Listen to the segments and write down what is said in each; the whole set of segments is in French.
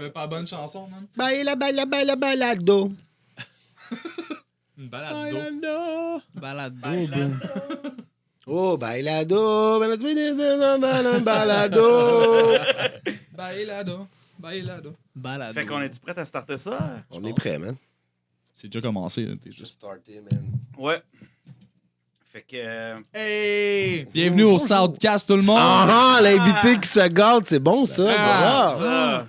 T'avais pas la bonne chanson, man? Balado. Une balade d'eau. Balado, bro. Oh, bailado. Balado. Bailado. Balado. Fait qu'on est-tu prêt à starter ça? On est prêt, man. C'est déjà commencé, là, t'es Just juste... starté, man. Ouais. Fait que... Hey! Bienvenue au Southcast, tout le monde! Ah, l'invité qui se gâte, c'est bon, ça. Ah, Bravo. Ça...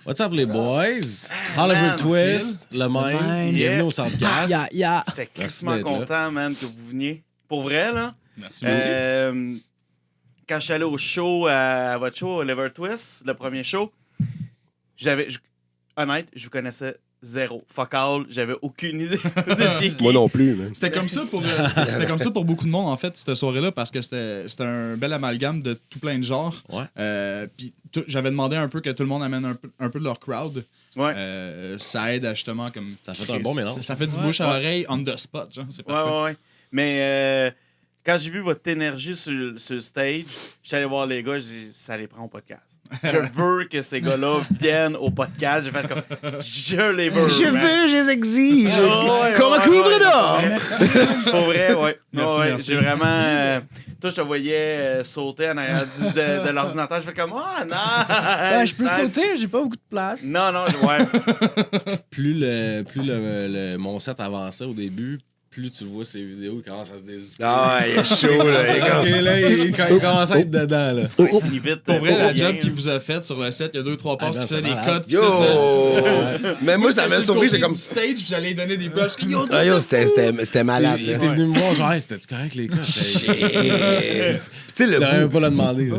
What's up, les boys? Oliver man, Twist, le même. Yeah. Bienvenue au Soundcast. Ya. J'étais Merci crissement d'être là. content, man, que vous veniez. Pour vrai, là. Merci, merci. Quand je suis allé au show, à votre show, Oliver Twist, le premier show, honnête, je vous connaissais zéro. Fuck all, j'avais aucune idée. Vous étiez qui? Moi non plus, man. C'était comme ça pour beaucoup de monde, en fait, cette soirée-là, parce que c'était un bel amalgame de tout plein de genres. Ouais. Puis j'avais demandé un peu que tout le monde amène un peu de leur crowd. Ouais. Ça aide à justement comme... Ça fait un bon mélange. Ça fait du bouche à oreille on the spot, genre. C'est Ouais, parfait. ouais. Mais quand j'ai vu votre énergie sur le stage, j'étais allé voir les gars, j'ai dit, ça les prend au podcast. Je veux que ces gars-là viennent au podcast. J'ai fait comme, je les veux. Je man. veux, je les exige. Ouais, Comme un ouais, couvre ouais, d'or. Pour vrai, ouais. Merci, Ouais, merci. j'ai vraiment... toi, je te voyais sauter en arrière de l'ordinateur. Je fais comme, oh, non! Ouais, je peux sauter, j'ai pas beaucoup de place. Non, ouais. Plus mon set avançait au début, plus tu le vois ces vidéos, il commence à se désespérer. Ah, il est chaud, là. Il est comme- Ok, là, il commence à être dedans, là. Il finit vite. Pour vrai, la bien. job qu'il vous a faite sur le set, il y a 2-3 passes Ah, non, qui faisaient c'est des malade. cuts. puis Yo! tout, Mais moi, ça m'a surpris, j'étais comme... stage, puis j'allais lui donner des buffs. Yo, Ah, yo, c'était malade, Il là. était venu me voir, genre, hey, c'était-tu correct, les gars? Tu sais, Tu le devrais bout pas le demander. là.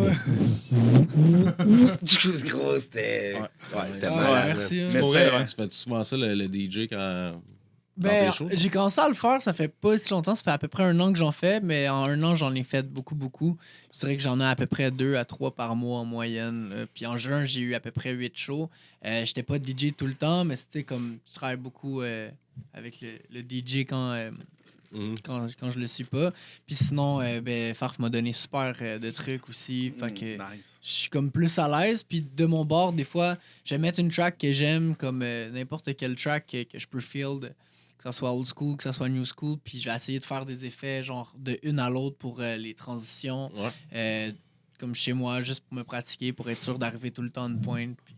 du gros, c'était... Ouais, c'était Ouais, malade. merci. Mais Pour c'est vrai, vrai. tu fais souvent ça, le DJ, quand... Ben, dans tes shows? j'ai commencé à le faire, ça fait pas si longtemps, ça fait à peu près 1 an que j'en fais, mais en 1 an, j'en ai fait beaucoup. Je dirais que j'en ai à peu près 2 à 3 par mois en moyenne. Là. Puis en juin, j'ai eu à peu près 8 shows. J'étais pas DJ tout le temps, mais c'était comme je travaille beaucoup avec le DJ quand je le suis pas. Puis sinon, Farf m'a donné super de trucs aussi. Fait que Nice. je suis comme plus à l'aise. Puis de mon bord, des fois, je vais mettre une track que j'aime, comme n'importe quelle track que je peux field, que ça soit old school, que ça soit new school. Puis je vais essayer de faire des effets genre de une à l'autre pour les transitions. Ouais. Comme chez moi, juste pour me pratiquer, pour être sûr d'arriver tout le temps de pointe. Puis...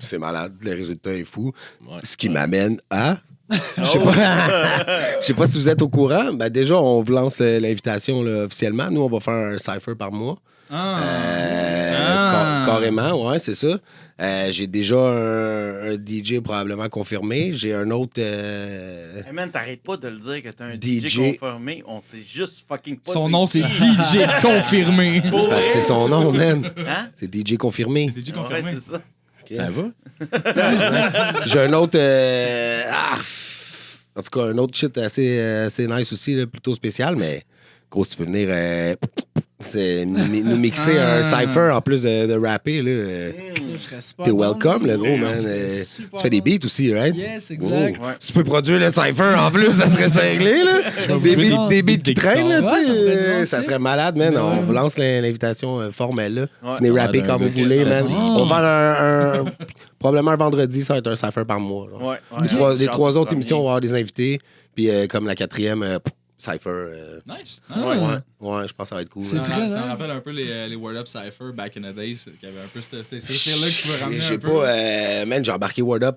C'est malade, le résultat est fou. Ouais. Ce qui m'amène à... Je sais pas si vous êtes au courant. Ben déjà, on vous lance l'invitation là, officiellement. Nous, on va faire un cypher par mois. Carrément, ouais, c'est ça. J'ai déjà un DJ probablement confirmé. J'ai un autre... Hey man, t'arrêtes pas de le dire que t'es un DJ. DJ confirmé. On sait juste fucking pas. Son nom, c'est DJ confirmé. C'est parce que c'est son nom, man. Hein? C'est DJ confirmé. DJ Ouais, confirmé. c'est ça. Ça va? J'ai un autre... En tout cas, un autre shit assez nice aussi, là, plutôt spécial, mais gros, si tu peux venir nous mixer un cypher en plus de rapper, là, Je serais super t'es down. welcome, le gros, man. Super Tu fais des down. beats aussi, right? Yes, exact. Wow. Tu peux produire le cypher en plus, ça serait cinglé, là. Des beats qui traînent, là, Ouais, tu ça pourrait être sais. drôle, Ça aussi. serait malade, man. Ouais. On vous lance l'invitation formelle, là. Ouais. Venez rapper Ouais, quand un vous gars voulez, qui man. se- On va faire probablement un vendredi, ça va être un cypher par mois. là. Ouais. Les trois autres Premier. émissions, on va avoir des invités. Puis comme la 4e, cypher. Nice. Ouais, je pense que ça va être cool. C'est là. très Ça me nice. rappelle un peu les Word Up Cypher back in the days, qui avait un peu ces fils-là que tu veux ramener J'ai un peu. pas, man, j'ai embarqué Word Up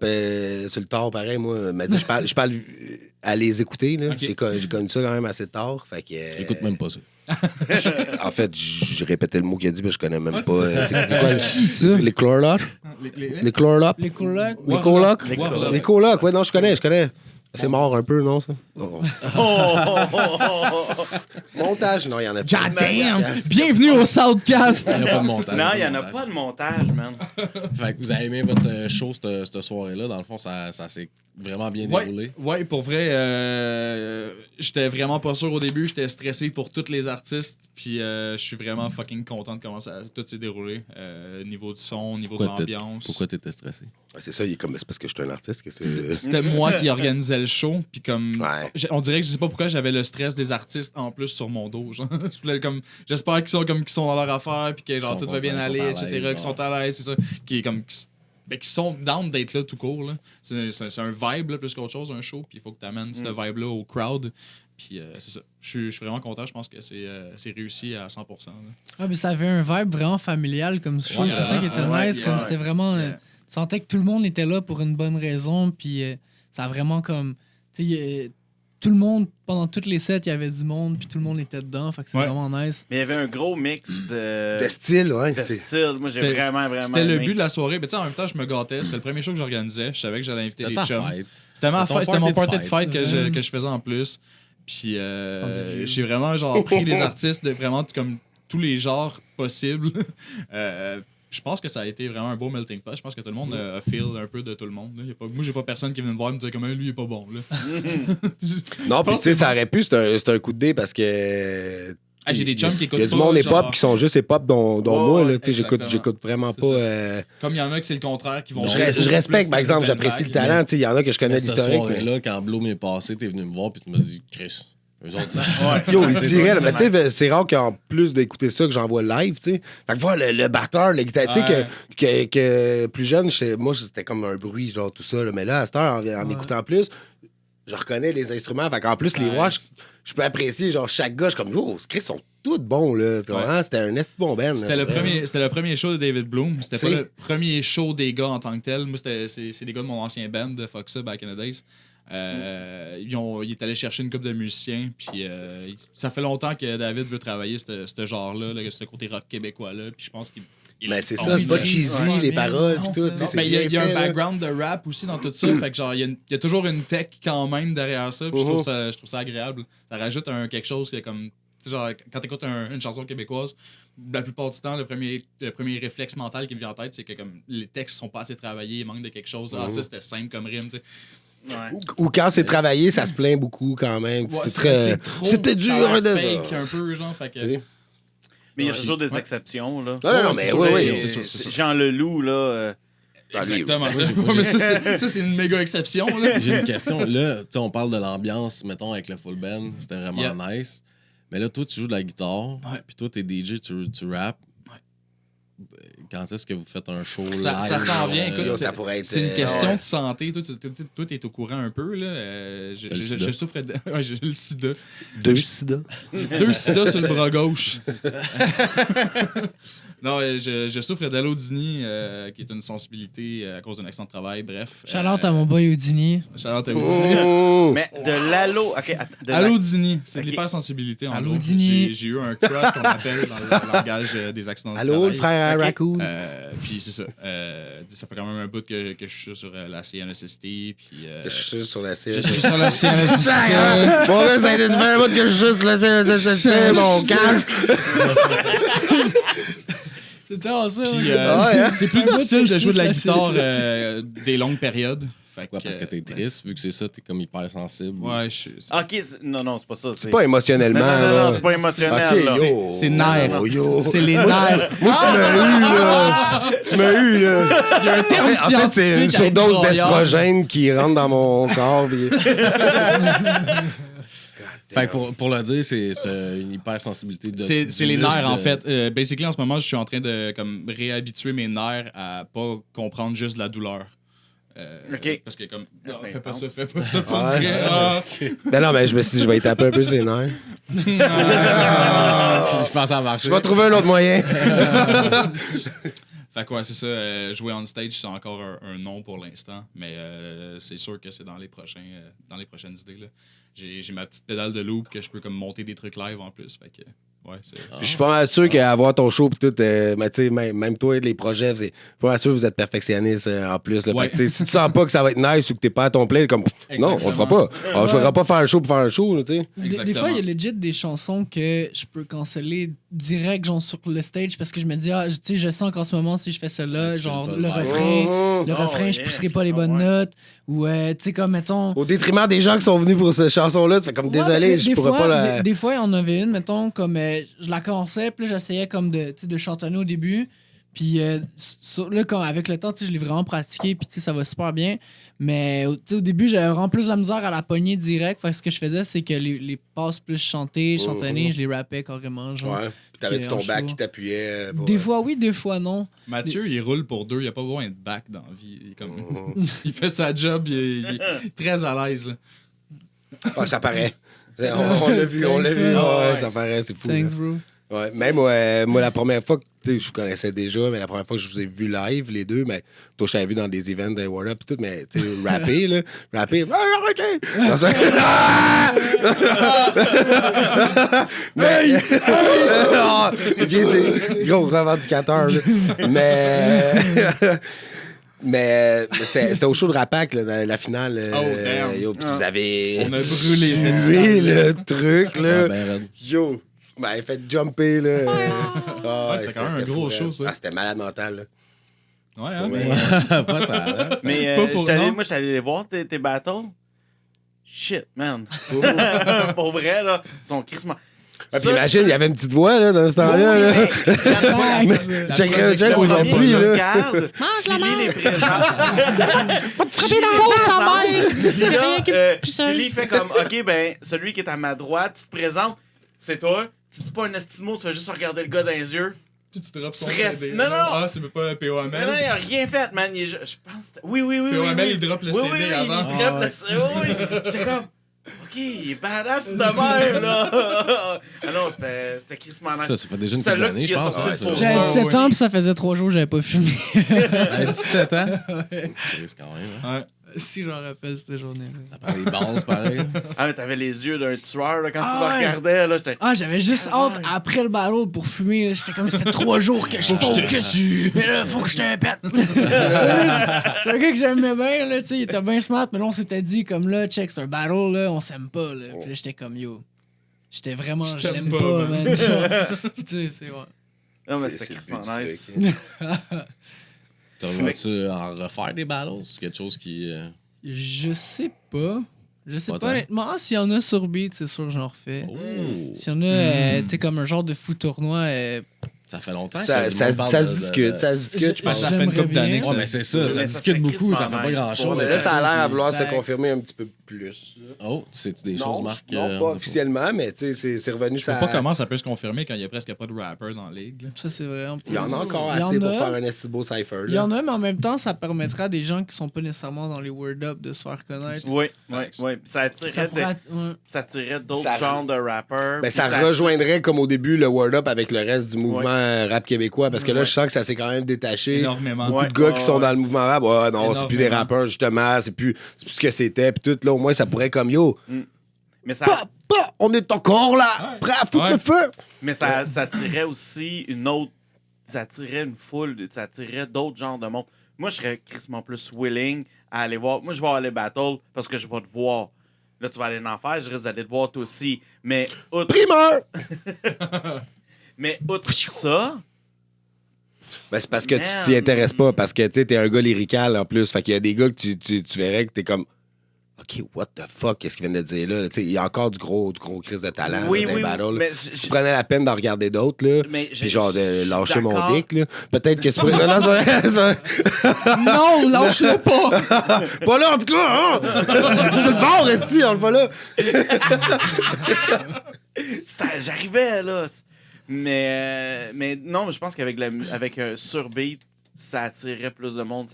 sur le tard, pareil, moi. Mais je parle à les écouter, là. Ok. J'ai connu ça quand même assez tard. Fait que, J'écoute même pas ça. En fait, j'ai répété le mot qu'il a dit, mais je connais même Ouais, pas. C'est quoi, Qui ça? les chlorlocs? Les chlorlocs? Les colocs. Les colocs? Warlock. Les colocs, ouais, non, je connais. C'est mort un peu, non, ça? Oh. Oh! Montage, non, il y en a pas. God damn! Bienvenue au Southcast! Il n'y a pas de montage. Non, il n'y en a pas de montage, man. Fait que vous avez aimé votre show cette soirée-là. Dans le fond, ça s'est vraiment bien déroulé. Ouais, pour vrai, j'étais vraiment pas sûr au début. J'étais stressé pour tous les artistes. Puis je suis vraiment fucking content de comment tout s'est déroulé. Niveau du son, niveau de l'ambiance. Pourquoi t'étais stressé? Ouais, c'est ça, il est comme. C'est parce que je suis un artiste que c'est. C'était moi qui organisais le show. Puis comme. Ouais. On dirait que je sais pas pourquoi j'avais le stress des artistes en plus sur mon dos. Genre. Je voulais comme. J'espère qu'ils sont dans leur affaire. Puis que genre, tout va bien aller, etc. Qu'ils sont à l'aise, c'est ça. Qui est comme. Qui sont down d'être là tout court. Là. C'est un vibe là, plus qu'autre chose, un show. Puis il faut que tu amènes ce vibe-là au crowd. Puis c'est ça. Je suis vraiment content. Je pense que c'est réussi à 100%. Là. Ah, mais ça avait un vibe vraiment familial comme show. Ouais, c'est ça qui était nice. Comme c'était vraiment. Tu sentais que tout le monde était là pour une bonne raison. Puis ça a vraiment comme. Tu sais, tout le monde, pendant toutes les sets, il y avait du monde. Puis tout le monde était dedans. Fait que c'est vraiment nice. Mais il y avait un gros mix de style, ouais. style. Moi, j'ai vraiment C'était le aimé. but de la soirée. Mais tu sais, en même temps, je me gâtais. C'était le premier show que j'organisais. Je savais que j'allais inviter C'était les ta chums. fête. C'était ma fête. C'était mon party de fête que ça. je faisais en plus. Puis j'ai vraiment genre pris les artistes de vraiment comme tous les genres possibles. Je pense que ça a été vraiment un beau melting pot. Je pense que tout le monde a feel un peu de tout le monde. Là. Moi, j'ai pas personne qui vient me voir et me dire comment lui il est pas bon. Là. Non, puis tu sais, ça aurait pu, c'est un coup de dé parce que. J'ai des chums qui écoutent. Il y a du pas, monde genre... hip-hop qui sont juste hip-hop, dont moi. Là, exactement. j'écoute vraiment C'est pas. Comme il y en a que c'est le contraire, qui vont. Je respecte, par exemple, j'apprécie le talent. Il y en a que je connais Mais cette l'historique. soirée-là, quand Bloom est passé, t'es venu me voir puis tu m'as dit, Chris, eux autres, Yo, il tirait, là. Mais tu sais, c'est rare qu'en plus d'écouter ça, que j'envoie live, tu sais. Fait que voilà, le batteur, le guitariste, tu sais, que plus jeune, moi, c'était comme un bruit, genre tout ça. Là. Mais là, à cette heure, en écoutant plus, je reconnais les instruments. Fait qu'en plus, les voix, je peux apprécier, genre, chaque gars, je suis comme, oh, Chris, sont tous bons, là. Tu vois, c'était un bon band. C'était le premier show de David Bloom. C'était pas le premier show des gars en tant que tel. Moi, c'est des gars de mon ancien band, de Foxa, Back in the Days. Il est allé chercher une couple de musiciens, puis ça fait longtemps que David veut travailler ce genre-là, ce côté rock québécois-là, puis je pense qu'il... Mais c'est ça, c'est pas cheesy, les paroles, tout. Il y a un background de rap aussi dans tout ça, fait que genre, il y a toujours une tech quand même derrière ça, puis je trouve ça agréable. Ça rajoute quelque chose qui est comme... Genre, quand tu écoutes une chanson québécoise, la plupart du temps, le premier réflexe mental qui me vient en tête, c'est que comme les textes sont pas assez travaillés, il manque de quelque chose. Ah, ça, c'était simple comme rime, tu sais. Ouais. Ou quand c'est travaillé, ça se plaint beaucoup quand même. Ouais, c'est très. C'était dur de. fake un peu, genre. Fait que... Mais il y a toujours des exceptions, là. Non, mais oui. C'est sûr. Jean Leloup, là. Exactement. Mais ça, c'est une méga exception, là. J'ai une question. Là, tu sais, on parle de l'ambiance, mettons, avec le full band. C'était vraiment nice. Mais là, toi, tu joues de la guitare. Puis toi, t'es DJ, tu rappes. Quand est-ce que vous faites un show live? Ça s'en vient. Écoute, ça pourrait être, c'est une question de santé. Toi, t'es au courant un peu. Là. Je souffre de... Ouais, j'ai le sida. 2 sida. 2 sida sur le bras gauche. Non, je souffre d'allodynie, qui est une sensibilité à cause d'un accident de travail. Bref. Shout-out à mon boy Houdini. Shout-out à Allodynie. Oh! Mais de l'allo. OK. Allodynie, c'est de Ok. l'hypersensibilité. En Allodynie. gros. J'ai eu un crush qu'on appelle dans le langage des accidents de Allô, travail. le frère Raccoon. Puis c'est ça. Ça fait quand même un bout que je suis sur la CNSST. Puis, Je suis sur la je CNSST. suis sur la CNSST. Bon, là, ça a été un bout que je suis sur la CNSST, mon cash. C'était ça. Puis hein? c'est plus difficile de jouer de la guitare des longues périodes. Fait Ouais, parce que t'es triste, vu que c'est ça, t'es comme hyper sensible. Ouais, OK. Non, c'est pas ça. C'est pas émotionnellement. Non, là. c'est pas émotionnel. là. Ok, yo. C'est nerf. Oh, yo. C'est les nerfs. Moi, tu m'as eu, là. Tu m'as eu, là. Il y a un terme En fait, c'est une scientifique avec surdose broyeur. d'estrogène qui rentre dans mon corps. puis- Fait que pour le dire, c'est une hypersensibilité de. C'est les nerfs, en fait. Basically, en ce moment, je suis en train de comme, réhabituer mes nerfs à pas comprendre juste la douleur. OK. Parce que comme... Là, c'est fais pas intense. ça, fais pas ça pour Ouais. vrai. Ah. Ben non, mais je me suis dit, je vais y taper un peu ses nerfs. Je pense à marcher. Je vais trouver un autre moyen. Fait que ouais, c'est ça. Jouer on stage, c'est encore un non pour l'instant. Mais c'est sûr que c'est dans les prochaines idées. Là. J'ai ma petite pédale de loop que je peux comme monter des trucs live en plus. Fait que Ouais, c'est. Je suis pas mal sûr qu'avoir ton show pis tout, mais tu sais, même toi, les projets, c'est pas mal sûr que vous êtes perfectionniste en plus. Là. Ouais. Fait que, tu sais, si tu sens pas que ça va être nice ou que t'es pas à ton plein, comme non, on le fera pas. On ne pas faire un show pour faire un show, tu sais. Des fois, il y a legit des chansons que je peux canceller direct, genre sur le stage, parce que je me dis, tu sais, je sens qu'en ce moment, si je fais celle-là, Ouais, tu genre fais le pas refrain, je pousserai pas les bonnes notes. Ou, tu sais, comme, mettons. Au détriment des gens qui sont venus pour cette chanson-là, tu fais comme désolé, je pourrais pas la. Des fois, il y en avait une, mettons, comme je la commençais, puis là, j'essayais comme de chantonner au début. Puis là, avec le temps, je l'ai vraiment pratiqué, puis ça va super bien. Mais au début, j'avais vraiment plus la misère à la pogner direct. Fait que ce que je faisais, c'est que les passes plus chantées, chantonnées, je les rappais carrément. Genre, Ouais. Puis t'avais ton bac qui t'appuyait. Des fois, oui, des fois, non. Mathieu, il roule pour 2, il a pas besoin de back dans la vie. Il, est comme... il fait sa job, il est très à l'aise. Là. Ah, ça paraît. On l'a vu, on l'a vu. Ouais, ça paraît, c'est fou. Thanks, bro. Ouais, même moi, la première fois que je vous connaissais déjà, mais la première fois que je vous ai vu live, les deux, mais toi, je t'avais vu dans des events de World Up et tout, mais tu sais, rapper, là. Rapper. Arrêtez! Mais. J'ai gros revendicateur, là. Mais c'était au show de Rapac, là, la finale. Oh, damn. Yo, vous avez. On a brûlé cette tué le truc, là. Ouais, ben raide. Yo! Ben, fait jumper, là. Ouais, c'était quand même un gros show, ça. Ah, c'était malade mental, là. Ouais, hein? Ouais. Pas tant, hein? Mais Pas pour- non. moi, j'étais allé les voir, tes battles. Shit, man. Pour vrai, là, ils sont crissement. Ah, puis imagine, il y avait une petite voix, là, dans ce temps-là. là. Thanks. Check projection aujourd'hui, je là. regarde, Philly les présente. Philly fait comme, OK, ben, celui qui est à ma droite, tu te présentes, c'est toi. Tu dis pas un estimo, tu vas juste regarder le gars dans les yeux. Puis tu drops son Tu restes- CD. Non, non. Ah, c'est pas un POML. Mais non, il a rien fait, man. Je pense. Oui. POML, il drop le oui, CD oui, avant. Il drop le CD. Oui. J'étais comme. OK, il est badass de même, là. Ah non, c'était crissement nice. Ça fait déjà une Celle-là couple d'années, qui je est pense. sortie Ouais, pour- J'avais Ouais, 17 ouais. ans, puis ça faisait 3 jours que j'avais pas fumé. À 17 ans? C'est risque quand même. Hein? Ouais. Si j'en rappelle cette journée-là. Ça prend les bases, pareil. Ah, mais t'avais les yeux d'un tueur, là, quand tu Ah, le ouais. regardais, là. J'étais. Ah, j'avais juste hâte après le battle pour fumer. là. J'étais comme ça fait 3 jours que je focus. Mais là, faut que je te pète. C'est un gars que j'aimais bien, là, tu sais, il était bien smart, mais là, on s'était dit, comme là, check, c'est un battle, là, on s'aime pas, là. Puis là, j'étais comme, yo, j'étais vraiment, je t'aime l'aime pas, pas, man. man. Genre, puis tu sais, c'est ouais. Non, mais C'est c'était le crissement but du nice. truc. Vas-tu en refaire des battles? C'est quelque chose qui. Je sais pas. Je sais Pas pas, tant. honnêtement. S'il y en a sur Beat, c'est sûr que j'en refais. Oh! S'il y en a, tu sais, comme un genre de fou tournoi, Ça fait longtemps Ça que se discute, ça se discute, je Ben, pense. ça fait une J'aimerais couple d'années bien. que Ouais, mais c'est ça, Mais ça ça discute serait beaucoup, ça fait crissement pas nice. grand-chose. Mais là, ça a l'air à Puis- vouloir se Fait- confirmer un petit peu plus. Oh, c'est-tu des choses, Marc? Non, pas officiellement, mais tu sais, c'est revenu Je sais ça. pas comment ça peut se confirmer quand il y a presque pas de rapper dans la ligue. là. ça, c'est vrai. Il y en a encore Il y en assez pour a. faire un esti beau cypher. Il y en a, mais en même temps, ça permettra à des gens qui sont pas nécessairement dans les Word Up de se faire connaître. Oui. Ça Ça attirait, pourrait- ouais. ça attirait d'autres Ça- genres de rappers. Ben, puis ça rejoindrait comme au début le Word Up avec le reste du mouvement rap québécois parce que là, Ouais. je sens que ça s'est quand même détaché. Énormément. Beaucoup Ouais. de gars qui sont dans le ouais, mouvement rap, ouais, non, c'est plus des Énormément. rappeurs justement, c'est plus ce que c'était, puis tout là, au moins ça pourrait comme yo, Mais ça, on est encore là, Ouais. prêt à foutre Ouais. le feu. Mais ça attirait aussi une autre. Ça attirait une foule, ça attirait d'autres genres de monde. Moi, je serais crissement plus willing à aller voir. Moi, je vais aller battle parce que je vais te voir. Là, tu vas aller en faire, je risque d'aller te voir toi aussi. Mais outre ça, Ben, c'est parce que tu Man. t'y intéresses pas, parce que tu sais, t'es un gars lyrical en plus. Fait qu'il y a des gars que tu verrais que t'es comme OK, what the fuck, qu'est-ce qu'il vient de dire là? Tu sais, il y a encore du gros crise de talent Oui, là, dans les oui, battles. mais Si tu prenais la peine d'en regarder d'autres, là, Mais puis genre de je suis lâcher mon d'accord. dick, là. Peut-être que tu pourrais. Non, c'est vrai, c'est vrai. Non, lâche-le pas! Pas là, en tout cas, hein? C'est le bord, resti, on le voit là. J'arrivais, là. Mais non, je pense qu'avec avec un surbeat, ça attirait plus de monde.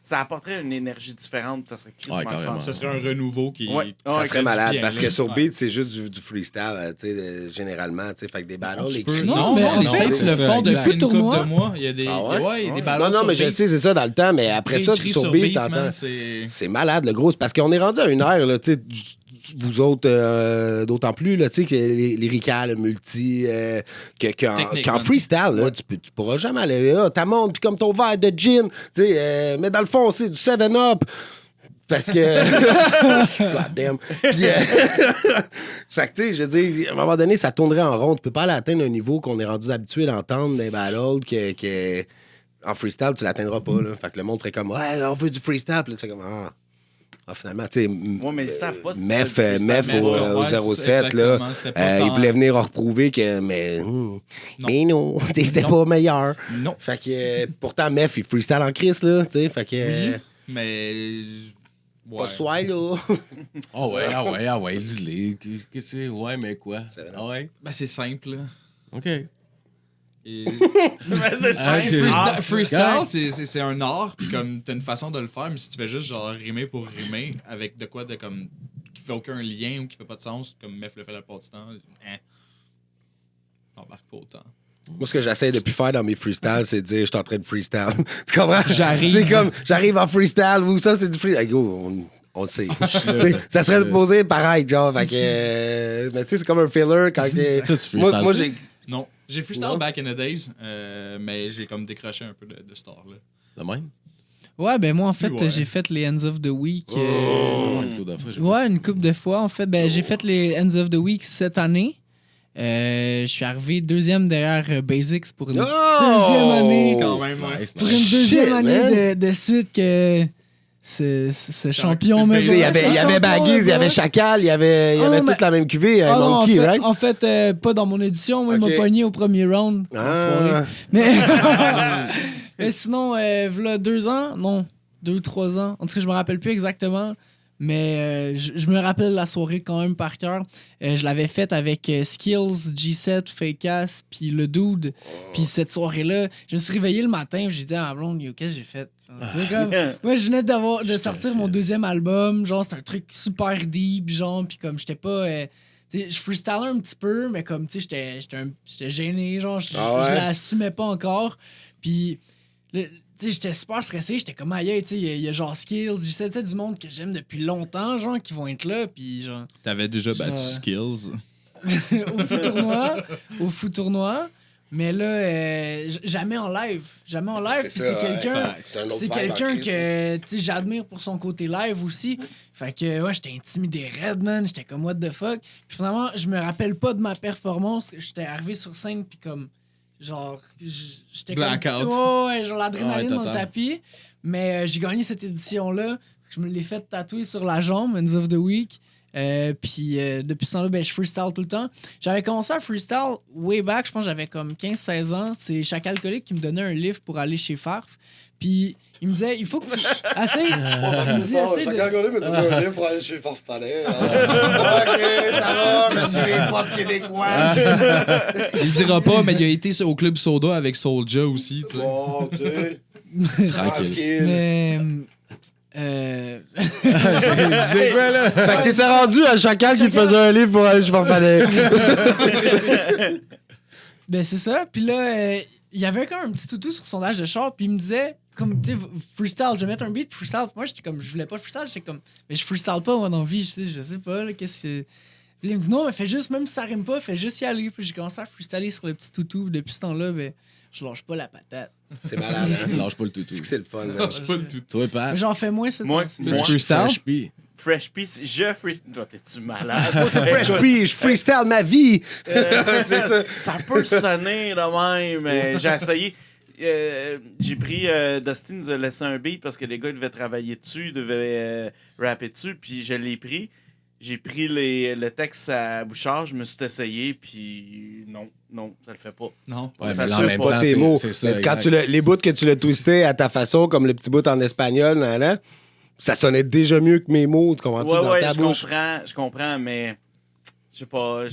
Ça apporterait une énergie différente. Ça serait crissement Ouais, le carrément. fun. Ça serait un renouveau qui. Ouais. qui Ça serait malade, bien, parce là. que sur Ouais. beat, c'est juste du freestyle, tu sais, généralement, tu sais. Fait que des battles, Tu les peux- cris- Non, mais les non, States c'est le ça, font exact. depuis une couple Tournoi. de mois. Il y a des, Ah ouais? il y a des Non, battles non, mais sur je beat. sais, c'est ça dans le temps, mais après ça, Écrit sur beat, man, t'entends. c'est. C'est malade, le gros. C'est parce qu'on est rendu à une heure, là, tu sais. vous autres, d'autant plus, là, tu sais, que les lyrical, le multi, qu'en freestyle, là, tu pourras jamais aller là. T'as monte, puis comme ton verre de gin, tu sais, mais dans le fond, c'est du 7-Up. Parce que. God damn. Puis, fait que, tu sais, je veux dire, à un moment donné, ça tournerait en rond. Tu peux pas aller atteindre un niveau qu'on est rendu habitué d'entendre dans les battles que en freestyle, tu l'atteindras pas. Là. Fait que le monde ferait comme, ouais, on veut du freestyle. Puis là, tu fais comme, finalement, tu sais. Ouais, mais ils savent pas si Mef Ouais, au 07, là, il voulait venir reprouver que, mais non, c'était pas meilleur. Non. Fait que, pourtant, Mef, il freestyle en crise, là, tu sais. Fait que. Oui, mais. Pas soir, là. Ah ouais, dis-le. Qu'est-ce que c'est? Ouais, mais quoi? Ah ouais? Ben, c'est simple, là. OK. Et... Mais c'est simple. Freestyle, c'est un art, puis comme t'as une façon de le faire, mais si tu fais juste genre rimer pour rimer, avec de quoi de comme qui fait aucun lien ou qui fait pas de sens, comme Mef le fait la plupart du temps, j'embarque pas autant. Moi, ce que j'essaie de plus faire dans mes freestyles, c'est de dire je suis en train de freestyle. Tu comprends? J'arrive. C'est comme j'arrive en freestyle ou ça, c'est du freestyle. Hey, go, on le sait. Ça serait posé pareil, genre. Fait que. Mais tu sais, c'est comme un filler quand t'es. Toi, tu freestyles. Moi, j'ai. Non. J'ai freestyle back in the days, mais j'ai comme décroché un peu de ce art-là. Le même? Ouais, ben moi, en fait, Ouais. j'ai fait les Ends of the Week. Une couple de fois, j'ai Ouais, une couple de fois. En fait, ben, j'ai fait les Ends of the Week cette année. Je suis arrivé deuxième derrière Basics pour une deuxième année. C'est quand même, ouais. Nice, Pour une nice. deuxième Shit, année de suite que ce champion me Tu sais, il y avait Baggies, il y avait Chacal, il y avait mais- toute la même cuvée, Ah non, Monkey, right? en fait, pas dans mon édition. Moi, il Ok. m'a pogné au premier round. Ah. Mais, mais sinon, v'là 2 ans, non, 2-3 ans. En tout cas, je me rappelle plus exactement. Mais je me rappelle la soirée quand même par cœur. Je l'avais faite avec Skills, G7, Fake-Ass, puis le Dude. Puis cette soirée-là, je me suis réveillé le matin, j'ai dit à ma blonde, yo, qu'est-ce que j'ai fait? Tu sais, comme, moi, je venais de sortir mon deuxième album. Genre, c'était un truc super deep, genre, puis comme j'étais pas. Tu sais, je freestylais un petit peu, mais comme, tu sais, j'étais gêné, genre, je l'assumais pas encore. Puis, tu sais, j'étais super stressé, j'étais comme aïe, tu sais, il y a genre Skills, je sais, du monde que j'aime depuis longtemps, genre, qui vont être là, puis genre. T'avais déjà battu Ouais. Skills. au foot tournoi. Mais là, jamais en live. Jamais en live. Puis c'est quelqu'un. C'est quelqu'un que tu sais, j'admire pour son côté live aussi. Fait que ouais, j'étais intimidé raide, man. J'étais comme what the fuck. Puis finalement, je me rappelle pas de ma performance. J'étais arrivé sur scène, puis comme. Genre, j'étais Blackout. comme. Ouais, genre l'adrénaline Ouais, dans le total. tapis. Mais j'ai gagné cette édition-là. Je me l'ai fait tatouer sur la jambe, Ends of the Week. Puis depuis ce temps-là, ben, je freestyle tout le temps. J'avais commencé à freestyle way back, je pense que j'avais comme 15-16 ans. C'est Chacal Alcoolique qui me donnait un livre pour aller chez Farf. Puis il me disait, il faut que tu... Essaye. Il me dit, essaye de... chez Forfalet. OK, ça va, merci les profs québécois. Il dira pas, mais il a été au Club Soda avec Soulja aussi, tu sais. Bon, tu sais. Tranquille. Mais... C'est quoi, là? Fait que t'étais rendu à Chacal qui te faisait un livre pour aller chez Forfalet. Ben, c'est ça. Puis là, il y avait quand même un petit toutou sur son âge de char. Puis il me disait, comme, tu sais, freestyle, je vais mettre un beat, freestyle. Moi, j'étais comme, je voulais pas freestyle. J'étais comme, mais je freestyle pas, moi, dans la vie. Je sais pas, là, qu'est-ce que. Puis il me dit, non, mais fais juste, même si ça rime pas, fais juste y aller. Puis j'ai commencé à freestyler sur le petit toutou. Puis depuis ce temps-là, ben, je lâche pas la patate. C'est malade, hein? Lâche pas le toutou. C'est que c'est le fun, là. C'est pas le tout. Toi, Pat. Mais j'en fais moins cette Moi, fois-ci. moi, freestyle? Fresh P. Fresh Peace, je freestyle. Toi, t'es-tu malade? Moi, c'est Fresh Free, je freestyle ma vie. C'est ça. Ça peut sonner de même. J'ai essayé. J'ai pris. Dustin nous a laissé un beat parce que les gars devaient travailler dessus, ils devaient rapper dessus, puis je l'ai pris. J'ai pris le texte à Bouchard, je me suis essayé, puis non, ça le fait pas. Non. Ouais, Ça mais en suit même pas temps, tes mots. c'est ça. Mais quand exact. les bouts que tu l'as twisté à ta façon, comme le petit bout en espagnol, là, ça sonnait déjà mieux que mes mots, tu comprends-tu, dans ta bouche. Je comprends, mais je sais pas.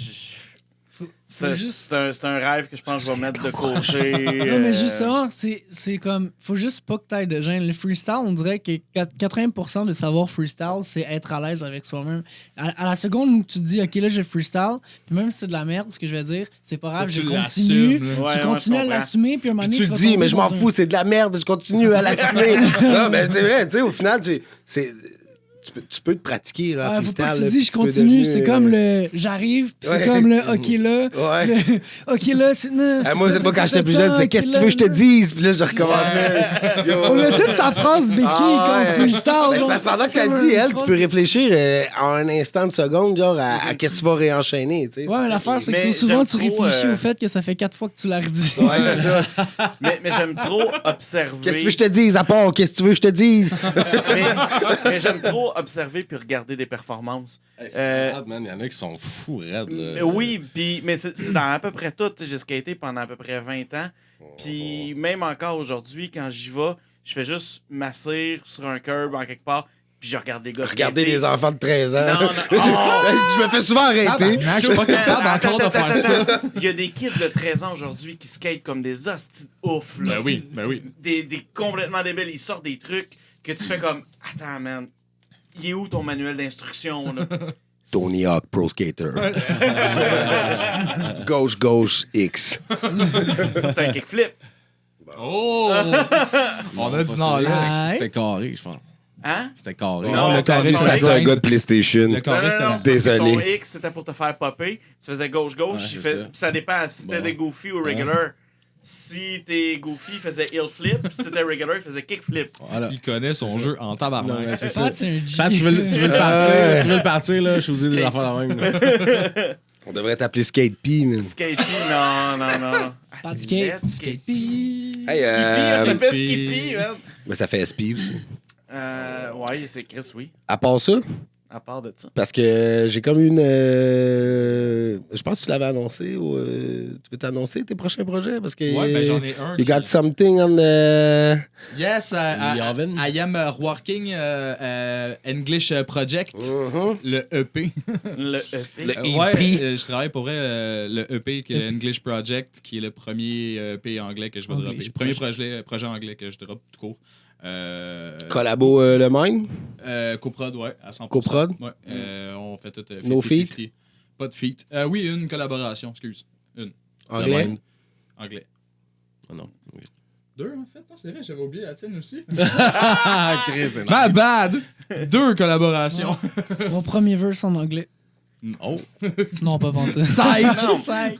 Faut juste- C'est un rêve que je pense que je vais mettre de côté. Non, mais justement, c'est comme. Faut juste pas que t'ailles de gêne. Le freestyle, on dirait que 80% de savoir freestyle, c'est être à l'aise avec soi-même. À la seconde où tu te dis, OK, là, je freestyle, puis même si c'est de la merde, ce que je vais dire, c'est pas grave, Faut je que tu continue. l'assumes, là. Tu Ouais, continues je à comprends. l'assumer, puis à un moment Puis donné, tu te vas dis, tomber mais je m'en dans un- fous, c'est de la merde, je continue à l'assumer. Non, mais c'est vrai, tu sais, au final, tu peux te pratiquer, là. Ouais, faut freestyle, pas que tu là, dis puis je peux continue, devenir, c'est comme le j'arrive, puis c'est Ouais. comme le ok là. Ouais. Le, ok là, c'est. Moi, c'est pas quand j'étais plus jeune, c'était qu'est-ce que tu veux que je te dise? Puis là, je recommençais. Yo. On a toute sa phrase béquille Ah, comme ouais. freestyle. Ben, c'est parce que pendant que t'as dit, elle, tu peux réfléchir en un instant de seconde, genre, à qu'est-ce que tu vas réenchaîner, tu sais. Ouais, mais l'affaire, c'est que Mais trop souvent, tu j'aime trop, réfléchis au fait que ça fait 4 fois que tu l'as redit. Ouais, c'est ça. mais j'aime trop observer. Qu'est-ce que tu veux que je te dise, à part, qu'est-ce que tu veux que je te dise? mais j'aime trop observer puis regarder des performances. Hey, c'est malade, man. Il y en a qui sont fous raides. Là. Oui, mais c'est dans à peu près tout. Tu sais, j'ai skaté pendant à peu près 20 ans. Puis même encore aujourd'hui, quand j'y vais, je fais juste m'asseoir sur un curb en quelque part, puis je regarde les gars Regardez skater. les enfants de 13 ans. Non, non. Oh! Je me fais souvent arrêter. Je suis pas capable encore de faire ça. Il y a des kids de 13 ans aujourd'hui qui skatent comme des hosties de ouf. Là. Ben oui. Des complètement débiles. Ils sortent des trucs que tu fais comme attends, man, il est où ton manuel d'instruction? Là? Tony Hawk Pro Skater. Gauche, X. Ça, c'est un kickflip. Oh! On a du knowledge. C'était carré, je pense. Hein? C'était carré. Non, le carré, c'est c'est C'est un gars de PlayStation. Le carré, c'était la- c'est parce que Désolé. ton X, c'était pour te faire popper. Tu faisais gauche-gauche. Ouais, il c'est fait... ça. Puis ça dépend si t'étais Bon. goofy ou regular. Si t'es goofy, il faisait heel flip. Si t'étais regular, il faisait kick flip. Voilà. Il connaît son jeu en Non, tabarnak. mais c'est ça. Ah, c'est un G. Pat, tu veux le partir, tu veux le partir, là, je vous dis des affaires de même. Là. On devrait t'appeler Skate P, man. Skatey, non. Ah, Pas de c'est skate. net, Skate. Hey, Skippy, ça fait Skippy. Skippy, man. mais ça fait SP aussi. Ouais, c'est Chris, oui. À part ça, À part de ça. parce que j'ai comme une. Je pense que tu l'avais annoncé. Tu veux t'annoncer tes prochains projets? Parce que. Ouais, ben j'en ai un. You got something on the. Yes, The oven. I am working English project, Mhm. le EP. Le EP. Le Ouais, EP. je travaille pour vrai, le EP qui est le English Project, qui est le premier EP anglais que je vais English dropper. Le premier projet anglais que je drop tout court. Collabo le même? Coprod, ouais, à 100%. Coprod? Ouais, on fait tout. No 50-50. feat? Pas de feat. Oui, une collaboration, excuse. Anglais? même. Anglais. Ah non. Ok. 2 en fait, non, c'est vrai, j'avais oublié la tienne aussi. Ah, Chris, c'est My bad! 2 collaborations. Mon premier verse en anglais. Oh, Non, pas pantoute. Non. Psych.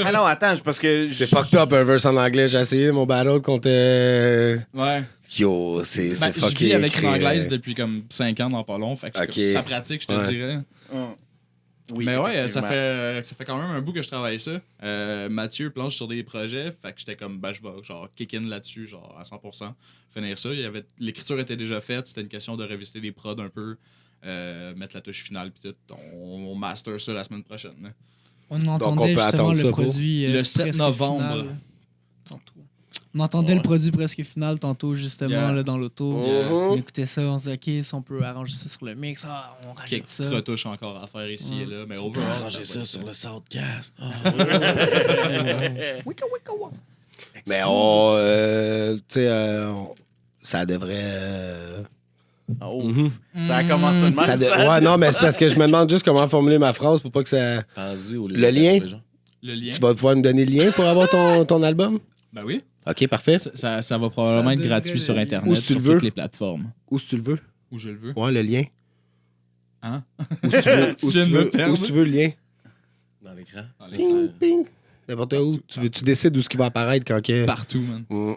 Ah non, attends, parce que. C'est fucked up un verse en anglais. J'ai essayé mon battle contre. Ouais. Yo, c'est Ben, je fucké. vis avec une écrit, anglaise depuis comme 5 ans dans pas long. Fait que Ok. ça pratique, je te Ouais. dirais. Oui, Mais ouais, ça effectivement. fait quand même un bout que je travaille ça. Mathieu planche sur des projets, fait que j'étais comme, ben, je vais genre kick in là-dessus, genre à 100%, finir ça. L'écriture était déjà faite, c'était une question de revisiter les prods un peu, mettre la touche finale, puis tout. On master ça la semaine prochaine. Hein. On on entendait peut justement attendre ça le pour- produit. Le 7 presque novembre. final, tantôt. On entendait Ouais. le produit presque final tantôt, justement, Yeah. là, dans l'auto. Mhm. On écoutait ça, on se disait, OK, si on peut arranger ça sur le mix, on rajoute Quelques ça. petites retouches encore à faire ici et là, mais on peut overall, arranger va ça être sur le Southcast. Ah, Wicca, wicca, wicca. Mais tu sais, ça devrait. Oh, Mhm. ça a commencé de même. Ça de- Ouais, non, mais c'est parce que je me demande juste comment formuler ma phrase pour pas que ça. Pensez au lieu Le de lien? taper, genre. le lien. Tu vas pouvoir nous donner le lien pour avoir ton album? Ben oui. Ok, parfait. Ça va probablement Ça être devrait gratuit sur le- Internet, Où si tu sur le veux. toutes les plateformes. Où si tu le veux? Où je le veux. Ouais, le lien. Hein? Où si tu veux, Tu où si viens tu de me veux, perdre. où si tu veux le lien. Dans l'écran. Dans Ping, ping. N'importe où. Tu décides où ce qui va apparaître quand que. Partout, man. Mm.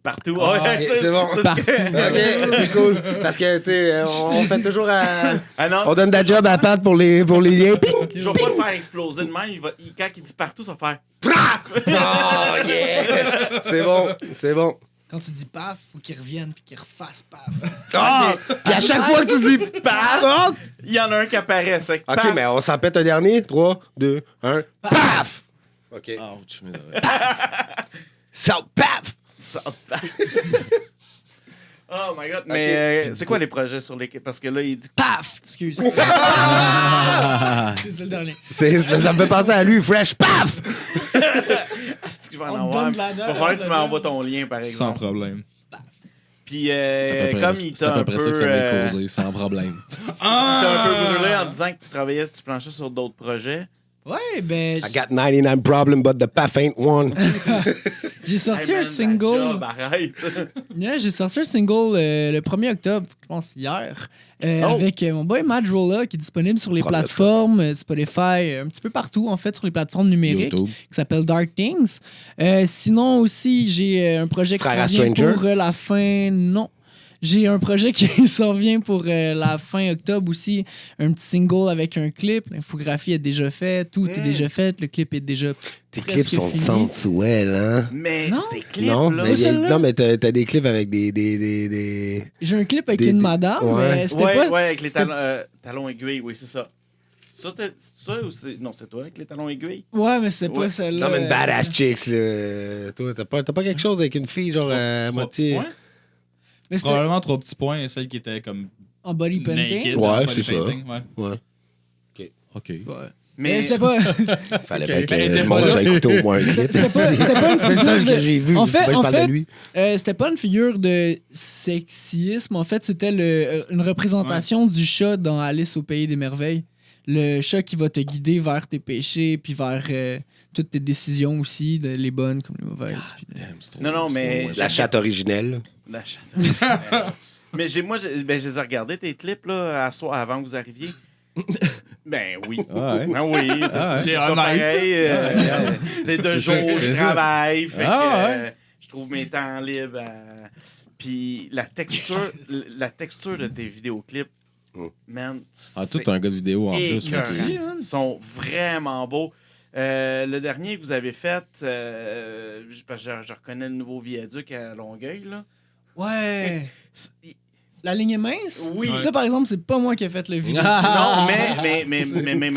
Partout. Ah, Ouais, ok, ça, c'est bon. ça, Partout. Ok, c'est cool. Parce que, tu sais, on fait toujours à. Ah non, On donne de la job à Pat pour les liens. Ping! je vais pas le faire exploser de même. Quand il dit partout, ça va faire. Oh, yeah! C'est bon, c'est bon. Quand tu dis paf, faut qu'il revienne puis qu'il refasse paf. Ah! Puis à chaque fois que tu dis Paf! Ah! Il y en a un qui apparaît. Ça fait que Ok, paf! mais on s'en pète un dernier. 3, 2, 1. Paf! Ok. Ouch, mais So, paf! Ça paf. Oh my god. Mais c'est quoi les projets sur lesquels. Parce que là, il dit. Paf! Excuse. C'est ça le dernier. Ça me fait penser à lui. Fresh, paf! Est-ce que je vais en On te avoir? donne de la Il note, va falloir on que te tu m'envoies donne. ton lien, par Sans exemple. problème. Puis, c'est à peu près- comme il c'est t'a à peu un près peu. ça que ça m'est causé, sans problème. T'as un peu brûlé en disant que tu travaillais, tu planchais sur d'autres projets. Ouais, ben, I got 99 problems, but the path ain't one. j'ai sorti Hey, man, un single. job, arrête. Yeah, j'ai sorti un single le 1er octobre, je pense hier, avec mon boy Matt Rolla, qui est disponible sur les Premier plateformes Spotify, un petit peu partout, en fait, sur les plateformes numériques, YouTube. qui s'appelle Dark Things. Sinon aussi, j'ai un projet qui Frère à s'en vient Stranger? pour la fin... Non. J'ai un projet qui s'en vient pour la fin octobre aussi. Un petit single avec un clip. L'infographie est déjà faite. Tout est déjà fait. Le clip est déjà Tes presque clips sont fini. sensuels, hein? Mais Non. ces clips, Non, là. mais, celle-là? non, mais t'as des clips avec des... J'ai un clip avec Des- une des- madame, ouais. mais c'était Ouais, pas... ouais, avec les c'était- talons aiguilles, oui, c'est ça. C'est ça ou c'est. Non, c'est toi avec les talons aiguilles? Ouais, mais c'était Ouais. pas celle-là. Non, mais une badass chicks, là. Toi, t'as pas quelque chose avec une fille, genre, à Trois petits moitié... points. Mais c'était Probablement 3 petits points, celle qui était comme en body painting. naked. Ouais, dans c'est body ça. painting, ouais. Ouais. OK. Ouais. Mais Mais c'était pas... Fallait Ok. bien Ben, que était le monde pas là. ait écouté au moins un clip. c'était pas une C'est le seul figure que de... j'ai vu. En Faut fait- pas que je en parle fait- de lui. C'était pas une figure de sexisme. En fait, c'était une représentation du chat dans Alice au Pays des Merveilles. Le chat qui va te guider vers tes péchés, puis vers toutes tes décisions aussi, les bonnes comme les mauvaises. puis Damn, c'est trop Non, non, bon, mais- c'est La chatte originelle. La chatte. Mais je les ai regardés tes clips là, à soir, avant que vous arriviez. Ben oui. Ah ouais? Ben oui, c'est Ah ouais. c'est C'est ça honnête. pareil. C'est de C'est jour, ça, je c'est ça. travaille. Fait Ah que ouais. je trouve mes temps libres. Puis la texture de tes vidéoclips, man. Ah, toi, c'est t'es un gars de vidéo en plus. écœurant. fait que- Merci, man. Ils sont vraiment beaux. Le dernier que vous avez fait, parce que je reconnais le nouveau viaduc à Longueuil. Là. Ouais. C'est- La ligne est mince? Oui. Ça, par exemple, c'est pas moi qui ai fait le vidéo. Non, mais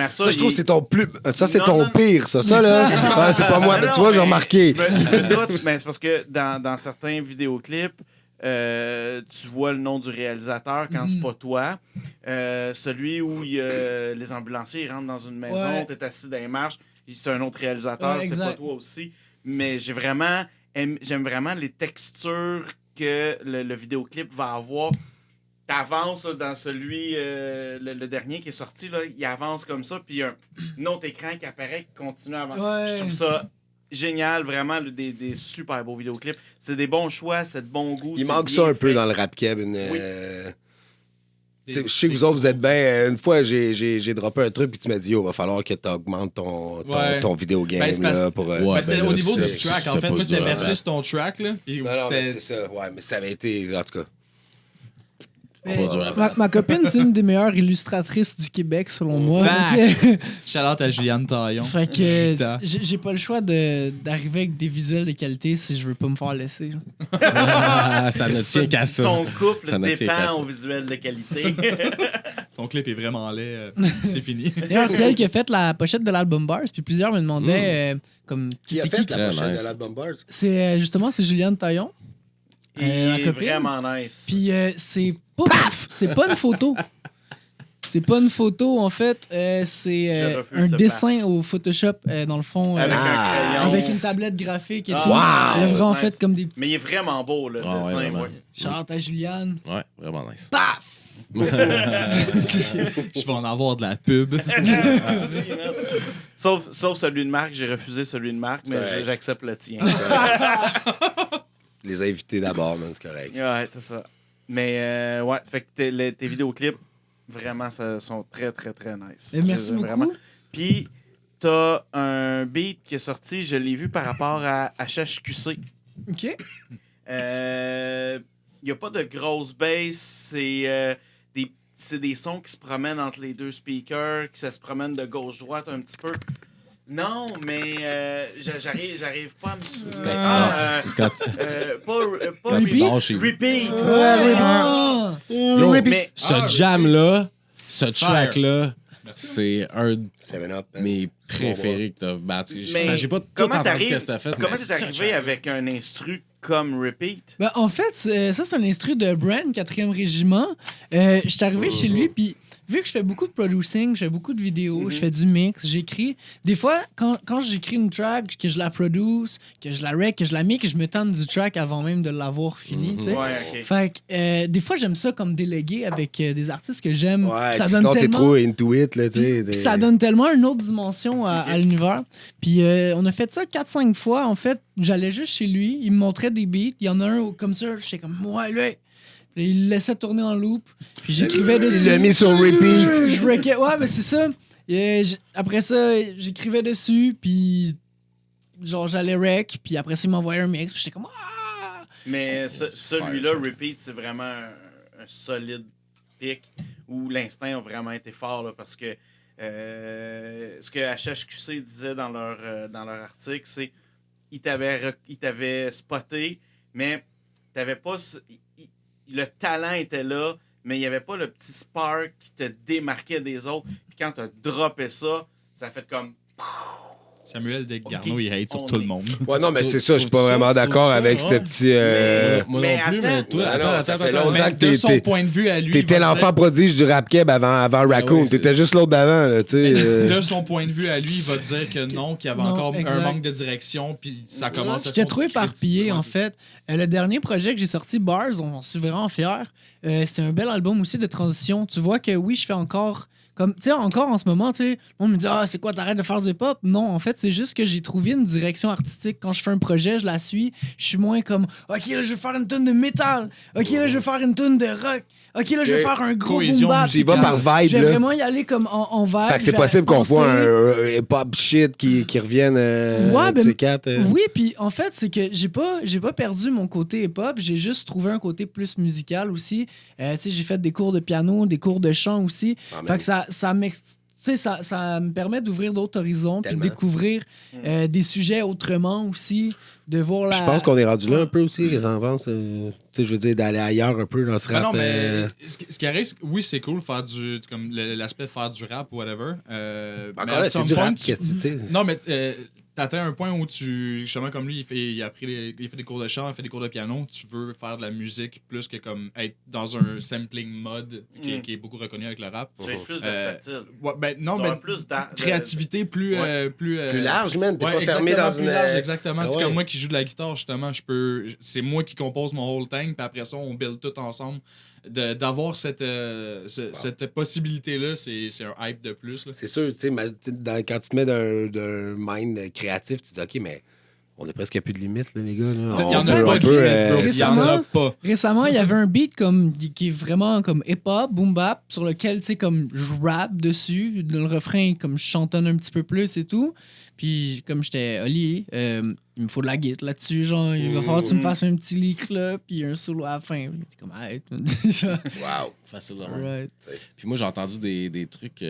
ça, Ça, je trouve que c'est ton plus. Ça, c'est Non, ton non. pire, ça. Ça, là. Ouais, c'est pas moi. Non, Mais tu vois, j'ai mais remarqué. Je me doute, mais c'est parce que dans certains vidéoclips, tu vois le nom du réalisateur quand c'est pas toi. Celui où les ambulanciers ils rentrent dans une maison, Ouais. t'es assis dans les marches, c'est un autre réalisateur, Ouais, c'est pas exact. toi aussi. Mais j'aime vraiment les textures que le vidéoclip va avoir. T'avances là, dans celui, le dernier qui est sorti, là, il avance comme ça, puis il y a un autre écran qui apparaît, qui continue à avancer. Ouais. Je trouve ça génial, vraiment, des super beaux vidéoclips. C'est des bons choix, c'est de bon goût. Il c'est manque bien ça un peu fait. dans le rap Kevin. Oui. Je sais que vous autres, vous êtes bien. Une fois, j'ai droppé un truc, puis tu m'as dit, yo, va falloir que tu augmentes Ouais. ton vidéo game. Ben, c'est parce- là, pour, Ouais, Ben, c'était ben au là, niveau c'était- du track, en c'était fait. pas Moi, c'était dur, versus ton track, là. Puis Non, non, mais c'était... c'est ça. Ouais, mais ça avait été. En tout cas. Pas dur à Ma copine, c'est une des meilleures illustratrices du Québec, selon moi. Facts. Shout-out à Juliane Taillon. Fait que Putain. j'ai pas le choix d'arriver avec des visuels de qualité si je veux pas me faire laisser. là. Ah, ça ne tient qu'à ça. Son couple Ça ne tient qu'à dépend ça. au visuel de qualité. Ton clip est vraiment laid. C'est fini. D'ailleurs, c'est elle qui a fait la pochette de l'album Bars, puis plusieurs me demandaient comme Qui a c'est fait qui. la Très prochaine nice. de l'album Bars? C'est justement c'est Juliane Taillon. Il ma est copine. vraiment nice. Puis c'est pas une photo. C'est pas une photo en fait, c'est Je refuse un ce dessin au Photoshop dans le fond Avec un crayon. avec une tablette graphique et Ah, tout. wow! Elle a vraiment Nice. fait comme des petits Mais il est vraiment beau, le Ah ouais, dessin. vraiment. Ouais. Shout-out à Juliane. Ouais, vraiment nice. Paf! Je vais en avoir de la pub. sauf celui de Marc, j'ai refusé celui de Marc, mais Ouais. j'accepte le tien. Les invités d'abord, man, c'est correct. Ouais, c'est ça. Mais ouais, fait que tes vidéoclips, vraiment, ça, sont très, très, très nice. Merci beaucoup. Vraiment. Puis, t'as un beat qui est sorti, je l'ai vu par rapport à HHQC. OK. Il n'y a pas de grosse bass, c'est des sons qui se promènent entre les deux speakers, qui ça se promène de gauche-droite un petit peu. Non, mais j'arrive pas à me souvenir. C'est Scott. Pas Repeat? Repeat. Yo, Mais ce jam-là, ce Fire. track-là, c'est un de 7-Up. man. mes préférés que t'as battu. Mais J'ai pas tout comment entendu ce t'arrives- que t'as fait. comment mais t'es ça, arrivé avec un instru comme Repeat? Ben, en fait, ça, c'est un instru de Brand, 4e régiment. Je suis arrivé chez lui, puis vu que je fais beaucoup de producing, je fais beaucoup de vidéos, je fais du mix, j'écris. Des fois, quand j'écris une track, que je la produce, que je la rec, que je la mix, je me tente du track avant même de l'avoir fini, tu sais. Ouais, ok. Fait que des fois, j'aime ça comme déléguer avec des artistes que j'aime. Ouais, Ça puis donne sinon, t'es tellement... trop into it, là, tu sais. Puis ça donne tellement une autre dimension à l'univers. Puis on a fait ça 4-5 fois. En fait, j'allais juste chez lui, il me montrait des beats. Il y en a un comme ça, j'étais comme, ouais, là. Puis il le laissait tourner en loop. Puis j'écrivais dessus. Il l'a mis sur repeat. Je wreckais. Ouais, mais c'est ça. Et après ça, j'écrivais dessus. Puis genre, j'allais rec. Puis après ça, il m'envoyait un mix. Puis j'étais comme, ah! Mais celui-là, Repeat, c'est vraiment un solide pic où l'instinct a vraiment été fort là, parce que ce que HHQC disait dans leur article, c'est qu'ils t'avaient spoté, mais t'avais pas le talent était là, mais il n'y avait pas le petit spark qui te démarquait des autres. Puis quand t'as droppé ça, ça a fait comme... Samuel Desgarneau, Ok, il hate sur on tout le est- monde. Ouais, non, mais c'est ça, je suis pas Trouves-tu vraiment ça? d'accord Trouves-tu avec ça? ce Ouais. petit. Moi mais non plus, attends. mais toi, Ah non, attends, ça fait attends. longtemps Mais que de son t'es- point de vue à lui. T'étais il va l'enfant dire- prodige du rap keb avant Raccoon. oui, c'est- T'étais juste l'autre d'avant, là, tu sais. De son point de vue à lui, il va te dire que non, qu'il y avait Non, encore exact. un manque de direction, puis ça commence à J'étais se trop éparpillé, en fait. Le dernier projet que j'ai sorti, Bars, on suis vraiment fier. C'était un bel album aussi de transition. Tu vois que oui, je fais encore... Comme, tu sais, encore en ce moment, tu sais, on me dit, ah, c'est quoi, t'arrêtes de faire du hip-hop? Non, en fait, c'est juste que j'ai trouvé une direction artistique. Quand je fais un projet, je la suis. Je suis moins comme, OK, là, je vais faire une tonne de métal. OK, là, je vais faire une tonne de rock. OK, là, je vais faire un gros Cohésion boom bap. Tu y vas par vibe, Je vais là. vraiment y aller comme en vibe. Fait que c'est je vais possible qu'on penser. voit un hip-hop shit qui revienne Ouais, de ces ben, quatre. Oui, puis en fait, c'est que j'ai pas perdu mon côté hip-hop, j'ai juste trouvé un côté plus musical aussi. Tu sais, j'ai fait des cours de piano, des cours de chant aussi. Ah, Fait que ça me permet d'ouvrir d'autres horizons, puis de Tellement. découvrir des sujets autrement aussi, de voir la... Je pense qu'on est rendu là un peu aussi, qu'est-ce que t'en penses? Tu sais, je veux dire, d'aller ailleurs un peu dans ce Ben rap. non, mais ce qui arrive, oui, c'est cool faire comme l'aspect de faire du rap ou whatever. Mais Encore à là, c'est some du point, rap. tu- Qu'est-ce que tu sais? Non, mais t'atteins un point où tu, justement, comme lui, il fait des cours de chant, il fait des cours de piano. Tu veux faire de la musique plus que comme être dans un sampling mode qui est beaucoup reconnu avec le rap. Tu vas être plus versatile. Ouais, ben non, Tu vas mais avoir plus créativité plus Plus large, man. T'es Ouais, pas fermé dans plus une. large, exactement. Ah Tu sais, ouais. comme moi qui joue de la guitare, justement, c'est moi qui compose mon whole thing, puis après ça, on build tout ensemble. D'avoir cette possibilité-là, c'est un hype de plus. Là. C'est sûr, tu sais, quand tu te mets d'un mind créatif, tu te dis, OK, mais on est presque à plus de limites, là, les gars. Là. Il y en On a peut- pas on de peut, limite, bro. Il y en a pas. Récemment, il y avait un beat qui est vraiment comme hip-hop, boom bap, sur lequel, tu sais, comme je rap dessus. Dans le refrain, comme je chantonne un petit peu plus et tout. Puis, comme j'étais Oli, il me faut de la guitare là-dessus. Genre, il va falloir que tu me fasses un petit leak là, puis un solo à la fin. C'est comme, arrête. Wow. Facile de même. Right. Puis moi, j'ai entendu des trucs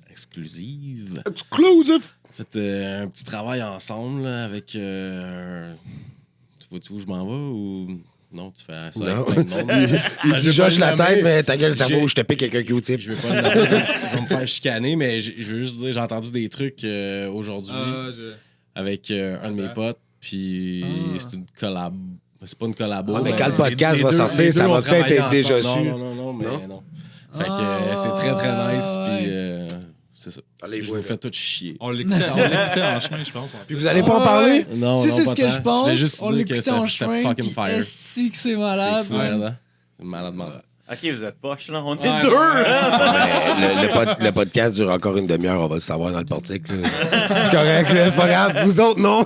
exclusifs. Exclusive! En fait, un petit travail ensemble là, avec. Tu vois-tu où je m'en vais ou. Non, tu fais ça Non. avec plein de monde. Il dit, Josh la tête, mais ta gueule, le cerveau, J'ai- je te pique avec un Q-tip. Je vais pas le nommer, je vais me faire chicaner, mais je veux juste dire, j'ai entendu des trucs aujourd'hui avec un de mes potes, puis c'est une collab. C'est pas une collabo. Ah, mais mais quand le podcast les va deux- sortir, les ça deux va ont peut-être travaillé être déjà ensemble. su. Non, mais Non? non. Fait que c'est très, très nice, puis c'est ça. Allez, Je jouez, vous fais tout chier. On l'écoutait en chemin, je pense. Puis vous allez pas en parler? Non, Si non, c'est pas ce que tant. je pense, voulais juste on dire que l'écoutait en c'était chemin, fucking puis fire. est-ce que c'est malade? C'est fire, là. C'est malade mental. Ok, vous êtes poche, là. On est Ouais, deux, ouais. hein? Le podcast dure encore une demi-heure, on va le savoir dans le portique. là. C'est correct, là, c'est pas grave. Vous autres, non.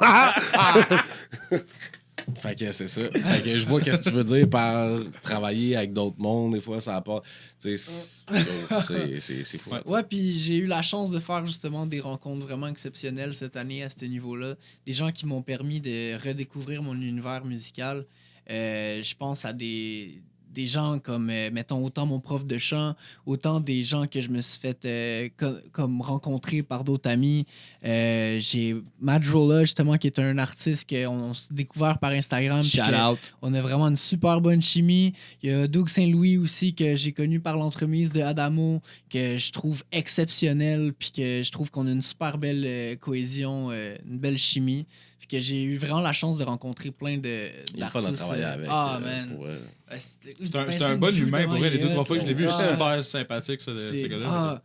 Fait que c'est ça. Fait que je vois qu'est-ce que tu veux dire par travailler avec d'autres mondes. Des fois, ça part. Tu sais, c'est fou. Ouais, puis j'ai eu la chance de faire justement des rencontres vraiment exceptionnelles cette année à ce niveau-là. Des gens qui m'ont permis de redécouvrir mon univers musical. Je pense à des gens comme, mettons, autant mon prof de chant, autant des gens que je me suis fait comme rencontrer par d'autres amis. J'ai Madrola, justement, qui est un artiste qu'on s'est découvert par Instagram. puis Shout que out. on a vraiment une super bonne chimie. Il y a Doug Saint-Louis aussi, que j'ai connu par l'entremise de Adamo, que je trouve exceptionnel, puis que je trouve qu'on a une super belle cohésion, une belle chimie. Fait que j'ai eu vraiment la chance de rencontrer plein d'artistes. Il est fun de travailler avec. Ah, man. pour vrai. C'est un bon humain pour vrai. Les 2-3 fois que je l'ai vu, Ah. super sympathique, ce gars-là.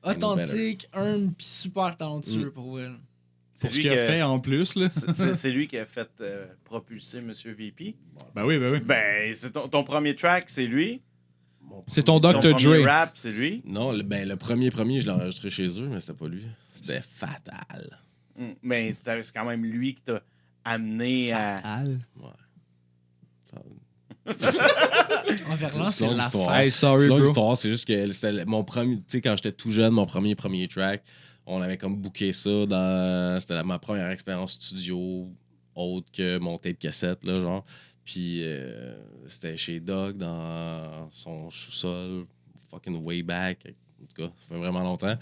Authentique, humble, puis super talentueux pour vrai. C'est Pour ce lui qu'il a fait en plus. Là. C'est lui qui a fait propulser Monsieur VP. Ben oui. Ben, c'est ton premier track, c'est lui. C'est ton Ton Dr. premier Dre. rap, c'est lui. Non, le premier, je l'ai enregistré chez eux, mais c'était pas lui. C'était fatal. Mais c'est quand même lui qui t'a amené à... En Verlan, c'est longue la histoire. fête. Hey, sorry, C'est une longue bro. histoire, c'est juste que c'était mon premier, tu sais, quand j'étais tout jeune, mon premier track, on avait comme booké ça dans. C'était ma première expérience studio, autre que mon tape cassette, là, genre. Puis c'était chez Doug dans son sous-sol, fucking way back. En tout cas, ça fait vraiment longtemps.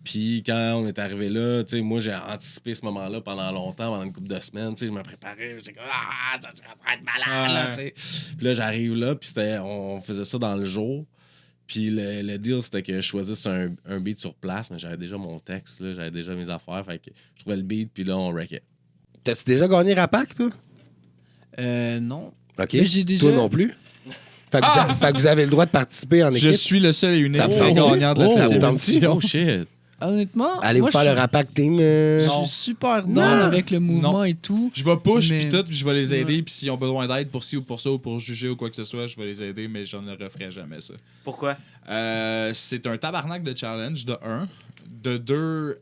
Puis quand on est arrivé là, tu sais, moi j'ai anticipé ce moment-là pendant longtemps, pendant une couple de semaines, tu sais, je me préparais, j'étais comme ça va être malade, là, tu sais. Puis là, j'arrive là, puis on faisait ça dans le jour. Puis le deal, c'était que je choisisse un beat sur place, mais j'avais déjà mon texte, là, j'avais déjà mes affaires, fait que je trouvais le beat, puis là, on wreckait. T'as-tu déjà gagné Rapac, toi? Non. OK. Mais j'ai déjà- Toi non plus? Fait que vous avez le droit de participer en équipe. Je suis le seul et unique Ça vous tente- gagnant de la ça vous 7e tente- édition. Oh shit! Honnêtement, Allez vous moi, faire le Rapac Team. je Non. suis super down Non. avec le mouvement Non. et tout. Je vais push Mais- puis tout, puis je vais les aider. Ouais. Puis s'ils ont besoin d'aide pour ci ou pour ça ou pour juger ou quoi que ce soit, je vais les aider, mais je ne referai jamais ça. Pourquoi? C'est un tabarnak de challenge, de 1. De 2,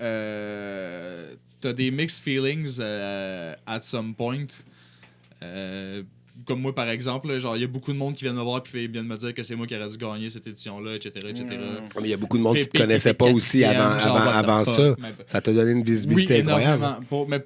t'as des mixed feelings at some point. Comme moi, par exemple, là, genre, il y a beaucoup de monde qui vient me voir et viennent me dire que c'est moi qui aurais dû gagner cette édition-là, etc. Mais il y a beaucoup de monde qui Fait te connaissait pas aussi avant ça. Ça t'a donné une Oui, visibilité incroyable. énormément.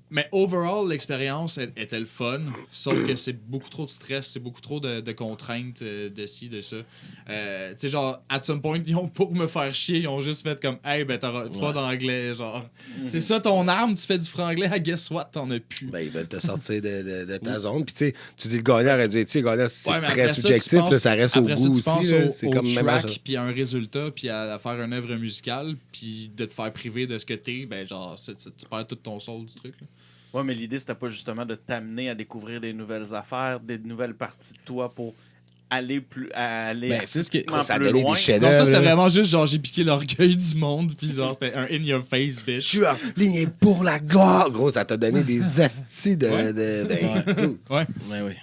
Mais overall, l'expérience était le fun, sauf que c'est beaucoup trop de stress, c'est beaucoup trop de contraintes de ci, de ça. Tu sais, genre, at some point, pour me faire chier, ils ont juste fait comme, hey, ben, t'auras pas d'anglais, genre. C'est ça ton arme, tu fais du franglais, I guess what, t'en as plus. Ben, ils veulent te sortir de ta zone. Puis, tu sais, tu dis le gagnant aurait dû être, le gagnant, c'est Ouais, mais très après ça, subjectif, tu penses- là, ça reste au après ça, goût tu penses aussi. Là. au C'est comme même track, puis à un résultat, puis à faire une œuvre musicale, puis de te faire priver de ce que t'es, ben, genre, tu perds tout ton soul du truc, là. Ouais, mais l'idée, c'était pas justement de t'amener à découvrir des nouvelles affaires, des nouvelles parties de toi pour aller plus aller Ben, c'est ce qui- artistiquement ça a plus donné loin. des Non, chefs-d'œuvre. ça, c'était là. vraiment juste, genre, j'ai piqué l'orgueil du monde, puis genre, c'était un in your face, Je bitch. suis en ligne pour la gloire. Gros, ça t'a donné des astis de. Ouais. Ben, Ouais. Ben oui.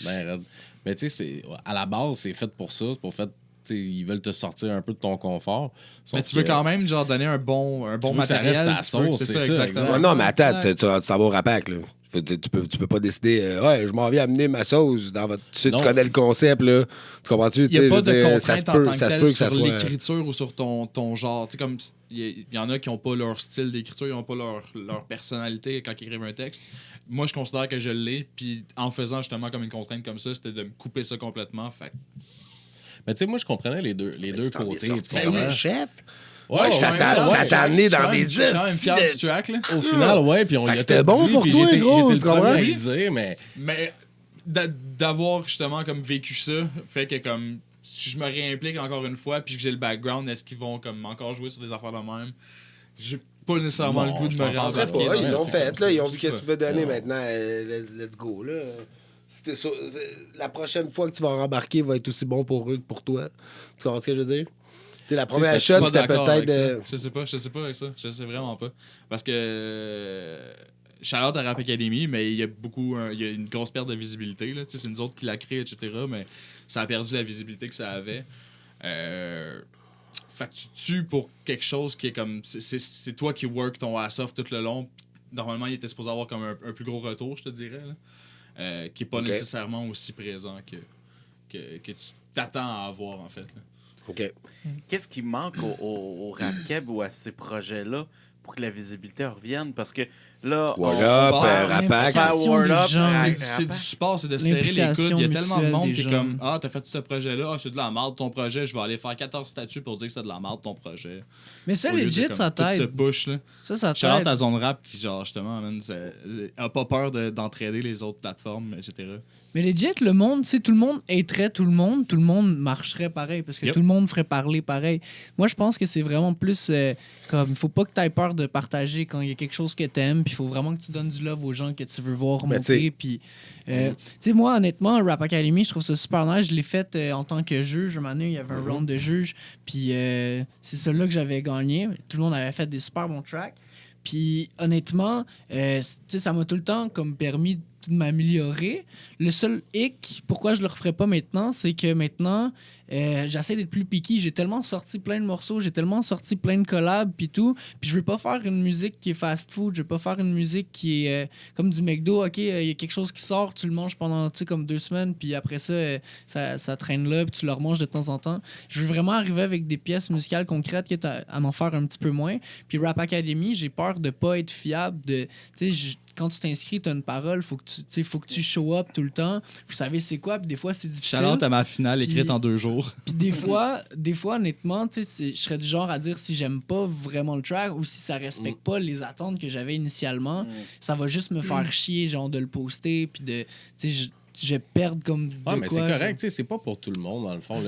Ben raide. Mais tu sais, à la base, c'est fait pour ça. C'est pour fait. Ils veulent te sortir un peu de ton confort. Mais tu veux quand même, genre, donner un bon veux que ça matériel. reste à la tu veux- sauce, c'est ça, exactement. Ouais, non, mais attends, tu t'en vas au Rapac, là. Tu peux pas décider, ouais, je m'en viens amener ma sauce dans votre. Tu Non. connais le concept, là. Tu comprends-tu? Il n'y a pas de ça se contrainte en peut, tant que ça se telle peut que ça sur soit. l'écriture ou sur ton genre. Tu sais, comme il y en a qui n'ont pas leur style d'écriture, ils n'ont pas leur personnalité quand ils écrivent un texte. Moi, je considère que je l'ai, puis en faisant justement comme une contrainte comme ça, c'était de me couper ça complètement. Fait Mais tu sais, moi, je comprenais les deux côtés. Tu Ben comprends? oui, chef. Ouais, ça t'a amené dans des Je suis quand même fier du track, là. Au final, ouais, puis on Fait y que a c'était tout bon dit, pour puis toi, j'étais gros, le tu comprends? premier à le dire, mais Mais d'avoir justement comme vécu ça fait que comme si je me réimplique encore une fois puis que j'ai le background, est-ce qu'ils vont comme encore jouer sur des affaires de même? J'ai pas nécessairement Non, le goût de je me pense Je sais rembarquer. pas, dans ils un l'ont truc fait, comme ça. là. Ils ont Je vu sais qu'est-ce que tu pas. veux donner Ouais. maintenant. Let's go, là. La prochaine fois que tu vas rembarquer va être aussi bon pour eux que pour toi. Tu comprends ce que je veux dire? T'sais, la première Je suis shot, pas c'était d'accord avec peut-être. ça. Je sais pas avec ça. Je sais vraiment pas. Parce que shout-out à Rap Academy, mais il y a une grosse perte de visibilité. Là. C'est nous autres qui l'a créé, etc. Mais ça a perdu la visibilité que ça avait. Fait que tu tues pour quelque chose qui est comme. C'est toi qui work ton ass off tout le long. Normalement, il était supposé avoir comme un plus gros retour, je te dirais. Là. Qui est pas Ok. nécessairement aussi présent que tu t'attends à avoir, en fait. Là. OK. Qu'est-ce qui manque au Rap Keb ou à ces projets-là pour que la visibilité revienne? Parce que là, Word on- up, Super. Rapac. Power up, gens. C'est du support, c'est de serrer les coudes. L'implication Il y a tellement de mutuelle monde des qui est gens. comme ah, t'as fait ce projet-là, ah, c'est de la merde ton projet, je vais aller faire 14 statuts pour dire que c'est de la merde ton projet. Mais ça, Au lieu de legit, comme ça tout se t'aide. push, là. Ça Shout-out t'aide. à Zone Rap qui, genre, justement, man, a pas peur d'entraider les autres plateformes, etc. Mais legit, le monde, tu sais, tout le monde haterait tout le monde marcherait pareil, parce que Yep. tout le monde ferait parler pareil. Moi, je pense que c'est vraiment plus comme, il faut pas que tu aies peur de partager quand il y a quelque chose que t'aimes, puis faut vraiment que tu donnes du love aux gens que tu veux voir Ben, monter. Puis, tu sais, moi, honnêtement, Rap Academy, je trouve ça super nice. Je l'ai fait en tant que juge. Un moment donné, il y avait un round de juge. Puis, c'est celui-là que j'avais gagné. Tout le monde avait fait des super bons tracks. Puis, honnêtement, tu sais, ça m'a tout le temps comme permis de m'améliorer. Le seul hic, pourquoi je le referais pas maintenant, c'est que maintenant, j'essaie d'être plus picky. J'ai tellement sorti plein de morceaux, j'ai tellement sorti plein de collabs puis tout. Puis je veux pas faire une musique qui est fast food, je veux pas faire une musique qui est comme du McDo. OK, il y a quelque chose qui sort, tu le manges pendant comme 2 semaines, puis après ça, ça traîne là, puis tu le remanges de temps en temps. Je veux vraiment arriver avec des pièces musicales concrètes, quitte à en faire un petit peu moins. Puis Rap Academy, j'ai peur de pas être fiable. Quand tu t'inscris, tu as une parole, faut que tu show up tout le temps. Vous savez c'est quoi, puis des fois c'est difficile. Shout-out à ma finale écrite en 2 jours. Puis des fois honnêtement, je serais du genre à dire si j'aime pas vraiment le track ou si ça respecte pas les attentes que j'avais initialement, ça va juste me faire chier genre de le poster puis de je vais perdre comme de Ouais, mais quoi, c'est correct, tu sais, c'est pas pour tout le monde, dans le fond.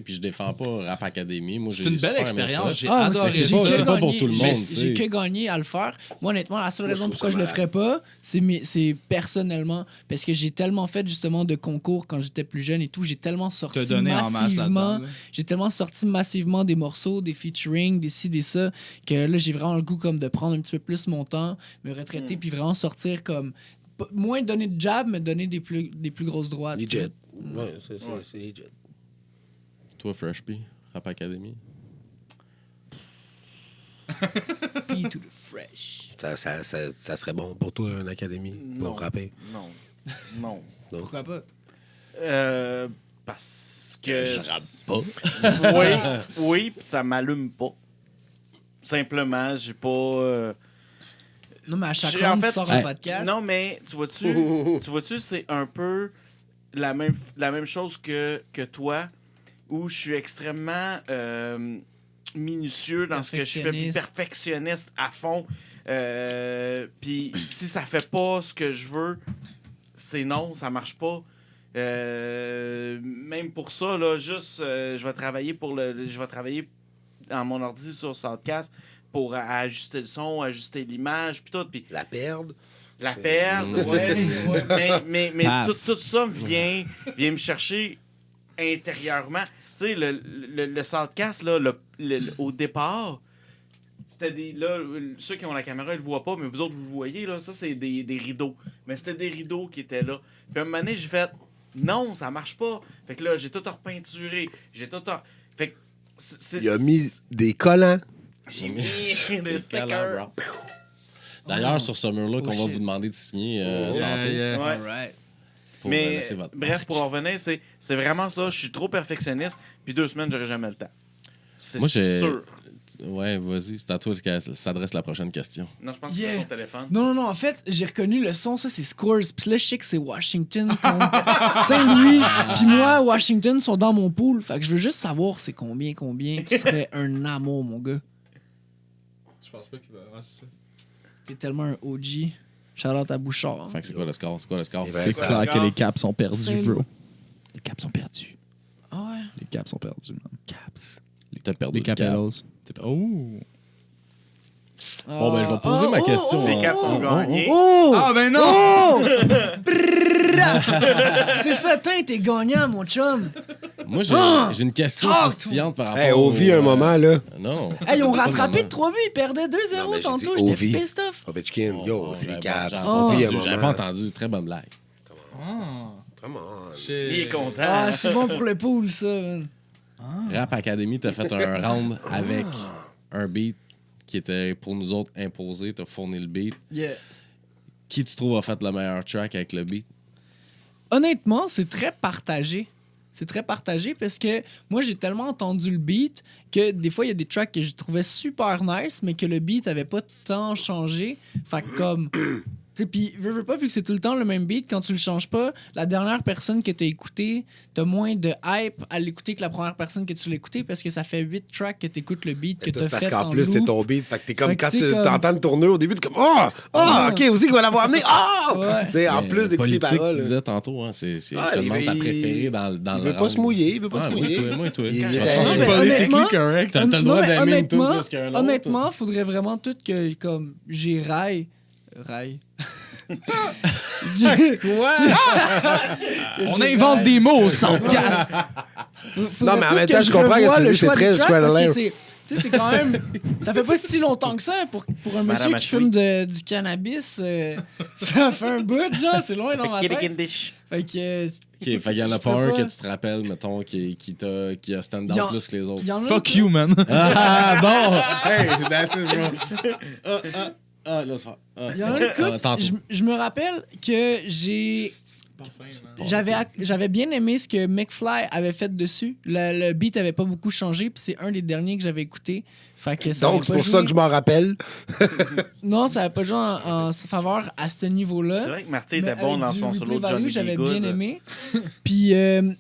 Puis je défends pas Rap Academy. Moi, C'est une belle expérience. J'ai moi, adoré j'ai ça. que C'est pas gagné- pour tout le monde, J'ai tu sais. que gagné à le faire. Moi, honnêtement, la seule Moi, je raison trouve pourquoi ça je le malade. ferais pas, c'est personnellement. Parce que j'ai tellement fait justement de concours quand j'étais plus jeune et tout. J'ai tellement sorti Te donner en masse massivement. là-dedans. Là. J'ai tellement sorti massivement des morceaux, des featuring, des ci, des ça, que là, j'ai vraiment le goût comme de prendre un petit peu plus mon temps, me retraiter, puis vraiment sortir comme. Moins donner de jab, mais donner des plus grosses droites. tu sais. Legit. Ouais, c'est legit. Toi, Fresh P, Rap Academy. P to the fresh. Ça serait bon pour toi, une académie, Non. pour rapper. Non. Pourquoi pas? Parce que... Je rappe pas. Oui, pis ça m'allume pas. Simplement, j'ai pas... Non, mais à chaque J'ai- round, en fait, tu sors tu- un podcast. Non, mais tu vois-tu, c'est un peu la même chose que toi, où je suis extrêmement minutieux dans ce que je fais, puis perfectionniste à fond. Puis si ça fait pas ce que je veux, c'est non, ça marche pas. Même pour ça, là, juste, je vais travailler dans mon ordi sur Soundcast pour ajuster le son, ajuster l'image, puis tout. Puis La perdre. la perdre, ouais. Mais Paf. tout ça vient me chercher intérieurement. Tu sais, le Soundcast, là, au départ, c'était des. Là, ceux qui ont la caméra, ils le voient pas, mais vous autres, vous le voyez, là, ça, c'est des rideaux. Mais c'était des rideaux qui étaient là. Puis à un moment donné, j'ai fait non, ça marche pas. Fait que là, j'ai tout repeinturé. Fait que. Il a mis des collants. J'ai mis des stickers. Calabra. D'ailleurs, sur ce mur-là, qu'on va shit. vous demander de signer tantôt. Ouais. Alright. Pour Mais laisser votre bref, pour en revenir, c'est vraiment ça. Je suis trop perfectionniste. Puis 2 semaines, j'aurai jamais le temps. C'est Moi, j'ai- sûr. Ouais, vas-y, c'est à toi que s'adresse la prochaine question. Non, je pense que Yeah. c'est son téléphone. Non, en fait, j'ai reconnu le son, ça c'est Scores. Puis là, je sais que c'est Washington contre Saint-Louis. Puis moi, Washington sont dans mon pool. Fait que je veux juste savoir c'est combien. Tu serais un amour, mon gars. Je pense pas qu'il va. Ouais, c'est ça. T'es tellement un OG. Shout-out à Bouchard. hein. Fait que c'est quoi le score? C'est quoi le score? Eh ben, C'est ça- clair que score. les caps sont perdus, Saint-Louis. bro. Les caps sont perdus. Ah ouais? Les caps sont perdus, man. Caps. T'as perdu Les le cap. Capellos. Oh! Bon, ben, je vais poser ma question. Les Caps ont gagné. Oh! Ah, ben non! Oh! C'est ça, t'es gagnant, mon chum. Moi, j'ai une question Ah! croustillante par rapport Hey, Ovi, un moment, là. Non. Hey, ils ont Pas le rattrapé de moment. 3 buts, ils perdaient 2-0 Non, mais j'ai tantôt. dit J'étais Ovi. pissed off. Ovechkin, yo, Oh, c'est les j'avais Caps. pas Ovi, un entendu, j'avais pas moment. entendu. Très bonne blague. Ah! Come on. Il est content. Ah, c'est bon pour le pool, ça. man. Rap Academy, t'as fait un round avec un beat qui était pour nous autres imposé. T'as fourni le beat. Yeah. Qui tu trouves a fait le meilleur track avec le beat? Honnêtement, c'est très partagé. C'est très partagé parce que moi, j'ai tellement entendu le beat que des fois, il y a des tracks que je trouvais super nice, mais que le beat avait pas tant changé. Fait que comme... Tu sais, puis, veux pas, vu que c'est tout le temps le même beat, quand tu le changes pas, la dernière personne que t'as écouté, t'as moins de hype à l'écouter que la première personne que tu l'écoutais parce que ça fait 8 tracks que t'écoutes le beat que Toi, t'as c'est parce fait qu'en en plus, c'est loop. ton beat. Fait que t'es comme Fait que quand tu sais, tu comme- t'entends le tourner au début, t'es comme OK, aussi qu'on va l'avoir amené. Ouais. Tu sais, en Mais plus d'écouter les politique, paroles. tu disais tantôt, hein, je te il demande veut- ta préférée dans le Il veut pas round. se mouiller, il veut pas Ouais, se mouiller. moi, Il Je vais te est- faire Non, un mais politically honnêtement- correct. T'as le Non, droit mais d'aimer une tune honnêtement, plus qu'un autre. honnêtement, faudrait vraiment tout que comme j'ai raille rail. Quoi? On invente des mots au Soundcast. Non, mais en même temps, je comprends que tu dis c'est très Square. Tu sais, c'est quand même. Ça fait pas si longtemps que ça pour un monsieur qui fume du cannabis. Ça fait un bout, genre, c'est loin dans ma tête. Fait que. OK, fait qu'il y en a pas un que tu te rappelles, mettons, qui a stand-out plus que les autres. Fuck you, man. Ah, bon! Hey, that's it, bro. Là, ça. Il y en a une couple. Je me rappelle que j'avais bien aimé ce que McFly avait fait dessus. Le beat avait pas beaucoup changé, puis c'est un des derniers que j'avais écouté. Fait que ça Donc, c'est pour ça que je m'en rappelle. Non, ça n'avait pas joué en sa faveur à ce niveau-là. C'est vrai que Marty était bon dans son solo de Value, Johnny j'avais B. Good. bien aimé. Puis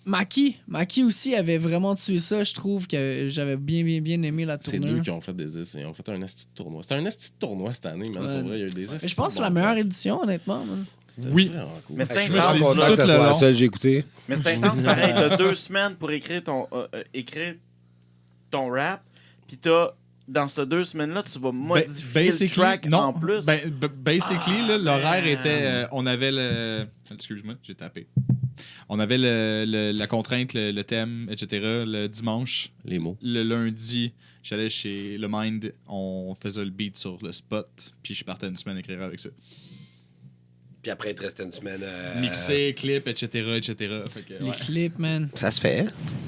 Maki aussi avait vraiment tué ça. Je trouve que j'avais bien aimé la C'est tournure. deux qui ont fait des essais. Ils ont fait un esti de tournoi. C'était un esti de tournoi cette année, même. Ouais. Pour vrai, il y a eu des essais. Je pense que c'est la meilleure édition, honnêtement. Man. Oui. Cool. Mais c'était Je me suis intense. content que ça tout le soit la long. seule que j'ai écouté. Mais c'est intense pareil. T'as 2 semaines pour écrire ton rap. Puis dans ces 2 semaines-là, tu vas modifier le track en plus. Basically, là, l'horaire était... on avait le... Excuse-moi, j'ai tapé. On avait la contrainte, le thème, etc. le dimanche. Les mots. Le lundi, j'allais chez Le Mind, on faisait le beat sur le spot, puis je partais une semaine écrire avec ça. Puis après, il te restait une semaine. Mixer, clip, etc. Fait que, Les ouais. clips, man. Ça se fait.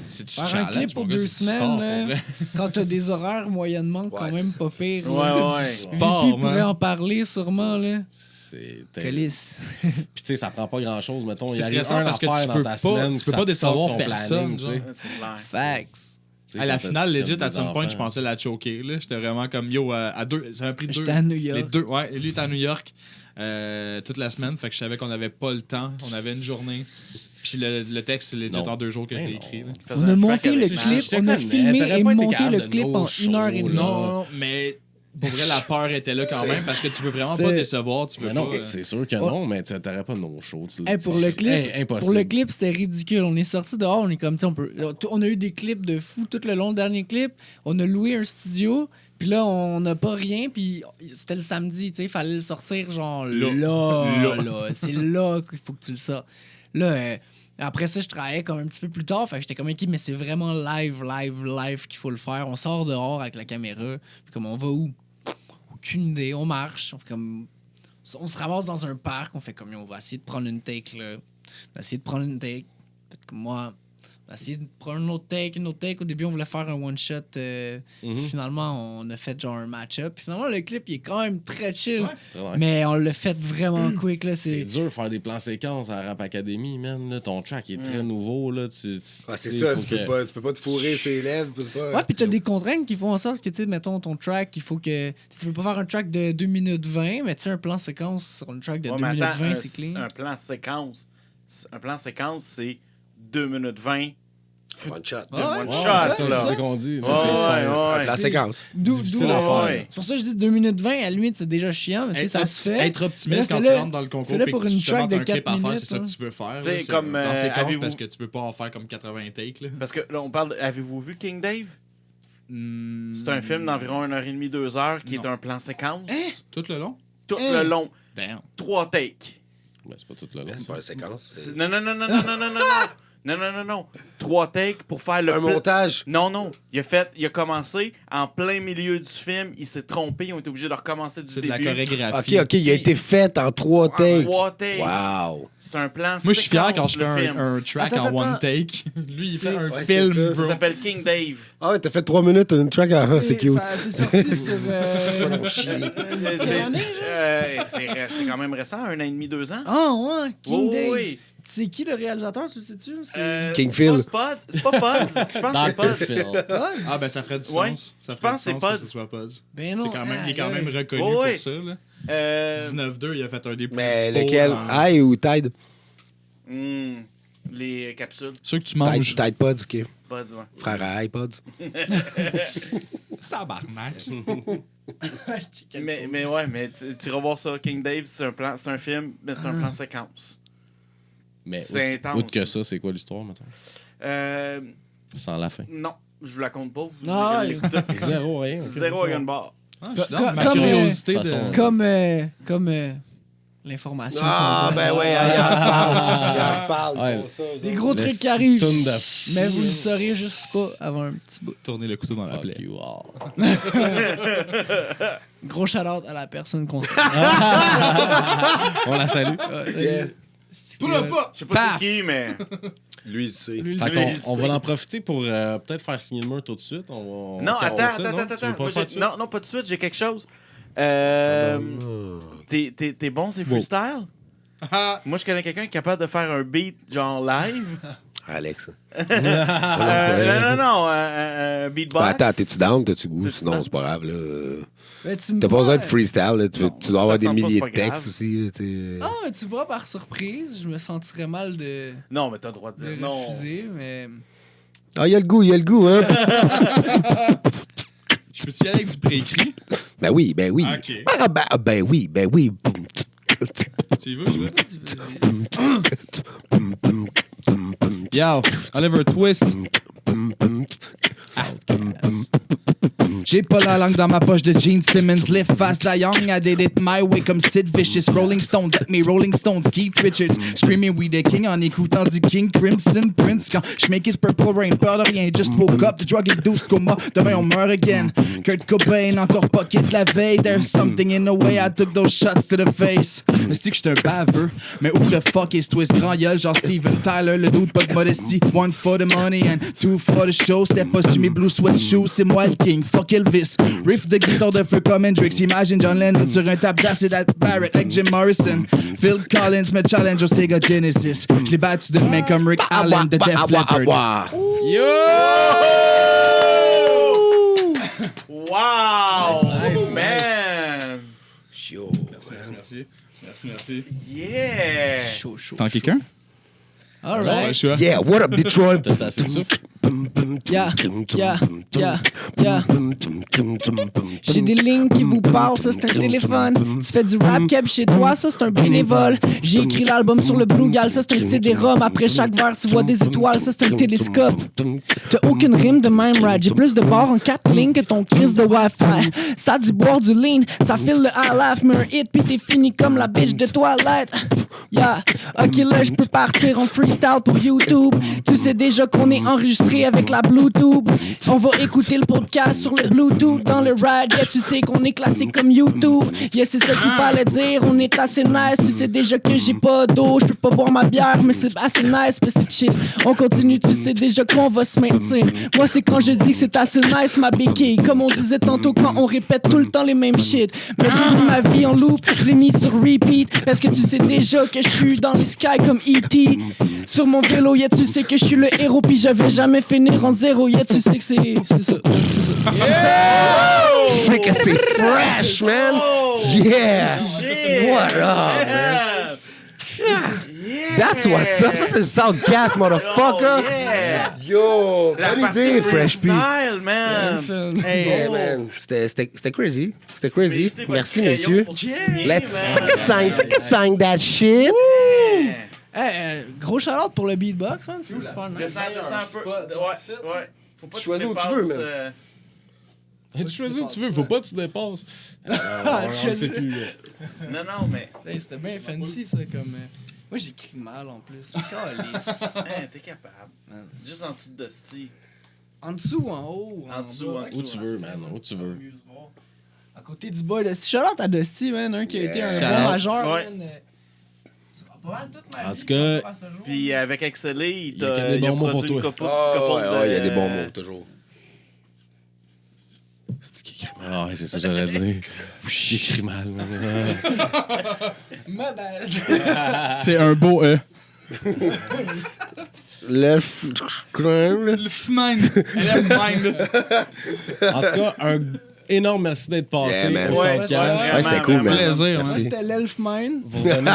C'est du Faire un challenge, clip pour mon gars, 2 c'est du sport, semaines, pour là, vrai. quand t'as des horaires moyennement quand Ouais, même c'est pas pires. Ouais. Sport, VP pourrait man. en parler sûrement, là. C'est Calice. Puis tu sais, ça prend pas grand-chose. Mettons, il y C'est a rien stressant parce que à tu faire peux dans ta pas- semaine. tu peux ça pas te décevoir fuck ton personne, planning, tu sais. genre. C'est clair. Facts. Tu sais, À la quand finale, t'as legit, des à some point, enfants. je pensais la choquer. Là. J'étais vraiment comme, yo, à deux... Ça m'a pris 2... J'étais à New York. Les 2, ouais, lui était à New York toute la semaine, fait que je savais qu'on avait pas le temps. On avait une journée. Puis le texte, c'est legit Non. en 2 jours que je Ben l'ai non. écrit. Là. On a monté le Je clip, te on a connais, filmé t'aurais et pas été monté capable le de clip no en show, 1h30. là. Non, mais pour vrai, la peur était là quand même parce que tu veux vraiment pas C'était- décevoir. Tu peux Mais non, pas, c'est sûr que non, mais t'aurais pas de no-show. Hey, pour le clip, impossible. pour le clip, c'était ridicule. On est sorti dehors, on est comme, tu sais, on a eu des clips de fou tout le long, le dernier clip. On a loué un studio, puis là, on n'a pas rien, puis c'était le samedi, tu sais, il fallait le sortir genre là. C'est là qu'il faut que tu le sortes. Là, après ça, je travaillais comme un petit peu plus tard, fait que j'étais comme, OK, mais c'est vraiment live qu'il faut le faire. On sort dehors avec la caméra, puis comme, on va où? Aucune idée, on marche, on fait comme... On se ramasse dans un parc, on fait comme on va essayer de prendre une take là. On va essayer de prendre une take. Peut-être que moi, on va essayer de prendre une autre take. Au début, on voulait faire un one-shot. Finalement, on a fait genre un match-up. Puis finalement, le clip, il est quand même très chill. Ouais, c'est très nice. Mais on l'a fait vraiment quick. Là, C'est dur de faire des plans séquences à Rap Academy, man. Là, ton track est très nouveau. Là, C'est ça, faut tu peux pas te fourrer ses lèvres. Tu peux pas... Ouais, puis t'as des contraintes qui font en sorte que, tu sais, mettons ton track, il faut que. Tu peux pas faire un track de 2 minutes 20, mais tu sais, un plan séquence sur un track de 2 mais minutes attends, 20, c'est clean. Un plan séquence, c'est 2 minutes 20 One shot. de Ouais, one ouais, shot. c'est là. ça qu'on dit. Ouais, Ça, c'est ouais, space. ouais. La séquence. difficile D'où- à faire. Ouais. C'est pour ça que je dis 2 minutes 20, à la limite, c'est déjà chiant, mais tu sais, ça se fait. Être optimiste Mais quand fais-le- tu rentres dans le concours fais-le et pour que tu une te track demandes de un clip 4 à faire, minutes, c'est ça que hein. tu veux faire. T'sais, là, c'est comme, un plan séquence avez-vous- parce que tu veux pas en faire comme 80 takes. Là. Parce que là, on parle. Avez-vous vu King Dave? C'est un Hmm. film d'environ 1h30, 2 heures qui Non. est un plan séquence. Tout le long? Tout le long. Damn. 3 takes. Ben, c'est pas tout le long. C'est pas une séquence. c'est Non. Non. 3 takes pour faire le un pla- montage. Non. Il a commencé en plein milieu du film. Il s'est trompé. Ils ont été obligés de recommencer du C'est de la début. chorégraphie. OK, il a été fait en 3 En takes. 3 takes. Wow. C'est un plan Moi, je suis fier quand séquence, je le fais film. un track Attends, en one attends. take. Lui, il fait un Ouais, film, c'est ça. bro. Ça s'appelle King Dave. Ah ouais, t'as fait 3 minutes, une track. C'est cute. C'est sorti sur. C'est c'est quand même récent, 1 an et demi, 2 ans. Ah, ouais, King Oui, Dave. oui. C'est qui le réalisateur, tu le sais-tu? C'est King c'est Phil. pas Spud. C'est pas Pods. Je pense que c'est Dr. Pods. Phil. Pods? Ah, ben ça ferait du sens. Ouais. Ça Je ferait pense du que sens c'est que Pods. ce soit Pods. Ben non. C'est quand même, il est quand aïe, même aïe. reconnu Oui, oui. pour ça. Là. Euh, 19-2, il a fait un des plus Mais beaux, lequel? High ou Tide? les capsules. Ceux que tu manges. Tide Pods, OK. Pods, ouais. Frère à iPods. Tabarnak. Mais ouais, mais tu vas voir ça. King Dave, c'est un film, mais c'est un plan séquence. Mais C'est intense. outre que ça, c'est quoi l'histoire, maintenant? Euh, Sans la fin. non, je vous la compte pas. Vous Ah, irez l'écouter. Zéro, rien. ok. Zéro à une barre. Je suis dans ma Comme, curiosité de toute façon, Comme l'information. Ah, qu'on ben donne. oui, il en reparle. Ouais. Des gros trucs qui arrivent. Mais vous le saurez juste pas avant un petit bout. Tourner le couteau dans la Fuck plaie. you all. Gros shout-out à la personne qu'on On la salue. Pull up! Je sais pas c'est qui, mais. Lui, il sait. Lui, Fait c'est- qu'on va en profiter pour peut-être faire signer le mur tout de suite. On Non, va attends. Tu veux Moi, pas le faire tout de suite? non, pas tout de suite, j'ai quelque chose. T'es bon, c'est freestyle? Moi, je connais quelqu'un qui est capable de faire un beat genre live. Alex. Non, un beatbox. Ben, attends, t'es-tu down? T'as-tu goût? T'es-tu Sinon, down? c'est pas grave. Là. Mais tu me T'as pas prends- besoin de freestyle. Là. Tu Non, dois avoir ça des tente pas, milliers c'est de pas textes grave. aussi. Là, t'sais. Ah, mais tu me prends par surprise. Je me sentirais mal de Non, mais t'as le droit de dire non. refuser, mais... Ah, il y a le goût, hein? Je peux-tu y aller avec du préécrit? Ben oui. Ok. Ben oui. Tu y veux, je veux? Yo, Oliver Twist. J'ai pas la langue dans ma poche de Gene Simmons. Live fast, die young, I did it my way comme Sid Vicious. Rolling Stones, at me Rolling Stones, Keith Richards. Screaming We the King en écoutant du King Crimson Prince. Quand j'make it Purple Rain, peur de rien, just woke up, the drug induced coma. Demain on meurt again. Kurt Cobain, encore pocket la veille. There's something in the way I took those shots to the face. Mais c'est que j'étais un baveux. Mais où le fuck is Twist? Grand gueule, genre Steven Tyler, le doute, pas de modesty. One for the money and two for the show. C'était pas sur mes blue sweat shoes, c'est moi le king. Fuck Elvis. Riff de guitare de feu comme Hendrix. Imagine John Lennon sur un tap d'acid at Barrett avec Jim Morrison. Phil Collins me challenge au Sega Genesis. Je l'ai battu de main comme Rick Allen de Def Leppard. Wow! Nice, Man! Merci. Yeah! Chaud. T'en quelqu'un? Alright. Je suis là. Yeah, what up, Detroit? T'as assez de souffle? Yeah. J'ai des lignes qui vous parlent, ça c'est un téléphone. Tu fais du rap cap chez toi, ça c'est un bénévole. J'ai écrit l'album sur le Bluegal, ça c'est un CD-ROM. Après chaque verre, tu vois des étoiles, ça c'est un télescope. T'as aucune rime de même rap. J'ai plus de barres en 4 lignes que ton crise de Wi-Fi. Ça dit boire du lean, ça file le high life. Mais un hit pis t'es fini comme la bitch de Twilight. Yeah, ok là je peux partir en freestyle pour YouTube. Tu sais déjà qu'on est enregistré avec la Bluetooth. On va écouter le podcast sur le Bluetooth dans le ride. Yeah, tu sais qu'on est classé comme YouTube. Yeah, c'est ça qu'il fallait dire. On est assez nice. Tu sais déjà que j'ai pas d'eau. Je peux pas boire ma bière, mais c'est assez nice, mais c'est chill. On continue, tu sais déjà qu'on va se maintenir. Moi, c'est quand je dis que c'est assez nice, ma béquille. Comme on disait tantôt quand on répète tout le temps les mêmes shit. Mais j'ai mis ma vie en loop, je l'ai mis sur repeat. Parce que tu sais déjà que je suis dans les skies comme E.T. Sur mon vélo, yeah, tu sais que je suis le héros. Puis je vais jamais finir en zéro. Yeah, tu sais que c'est ça. C'est que c'est fresh, man! Yeah! What up? Yeah! That's what's up! Ça, c'est le Soundcast, motherfucker! Yeah! Yo! La Bonne partie idée, Fresh P! freestyle, man! Hey, man! C'était crazy. C'était crazy. Méritez votre Merci, crayon messieurs. pour signer, Let's man. suck that shit! Gros shout-out pour le beatbox, hein, c'est super nice. Descends un peu. Ouais. Faut pas que Choisis où tu dépasses, veux, man. Tu choisis où tu veux, faut pas que tu dépasses. Je C'est sais plus. Non, mais. Hey, c'était bien fancy, ça, comme... Moi, j'écris mal, en plus. Calice. Hein, t'es capable. Juste en dessous de Dusty. En dessous ou en haut? En dessous, bas? en dessous. Où tu veux, man, où tu veux. Mieux se voir. À côté du boy de Shout-out à Dusty, man, un qui a été un Shout bon out. majeur, Ouais. man. Pas mal toute ma En vie, tout cas, à ce jour. Puis avec Excelé, Il y a des il a bons mots produit pour une toi. couple Il y a des bons mots, toujours. Ah, ouais, c'est ça que j'allais dire. J'écris mal, man. Ma bad. C'est un beau E. Left crime. Le mind. En tout cas, un énorme merci d'être passé Yeah, man. au Ouais, Soundcast. Ouais, c'était cool, man. Plaisir, Moi, hein. c'était l'Elf Mine. Vous revenez...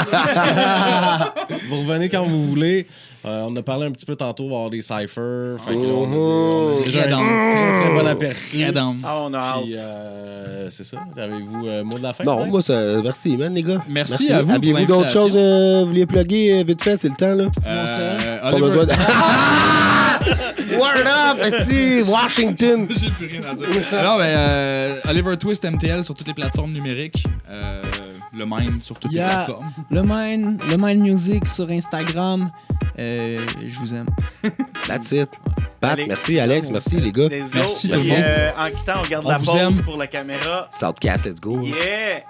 vous revenez quand vous voulez. On a parlé un petit peu tantôt, on va avoir des cyphers. Fait que là, on a déjà Très un down. très bon aperçu. Très down. Ah, on a hâte. Puis, c'est ça. Avez-vous mot de la fin? Non, peut-être? moi, ça, merci, man, les gars. Merci à vous pour Aviez-vous d'autres l'invitation. choses, vous vouliez plugger vite fait, c'est le temps, là? Mon sel. Pas besoin de... Word up, esti, Washington. J'ai plus rien à dire. Non, mais Oliver Twist MTL sur toutes les plateformes numériques. Le Mind sur toutes les plateformes. Le Mind Music sur Instagram. Je vous aime. That's it. Pat, Allez. merci Alex, merci les gars. Merci tout le Puis, monde. En quittant, on garde On la vous pause aime. pour la caméra. Southcast, let's go. Yeah!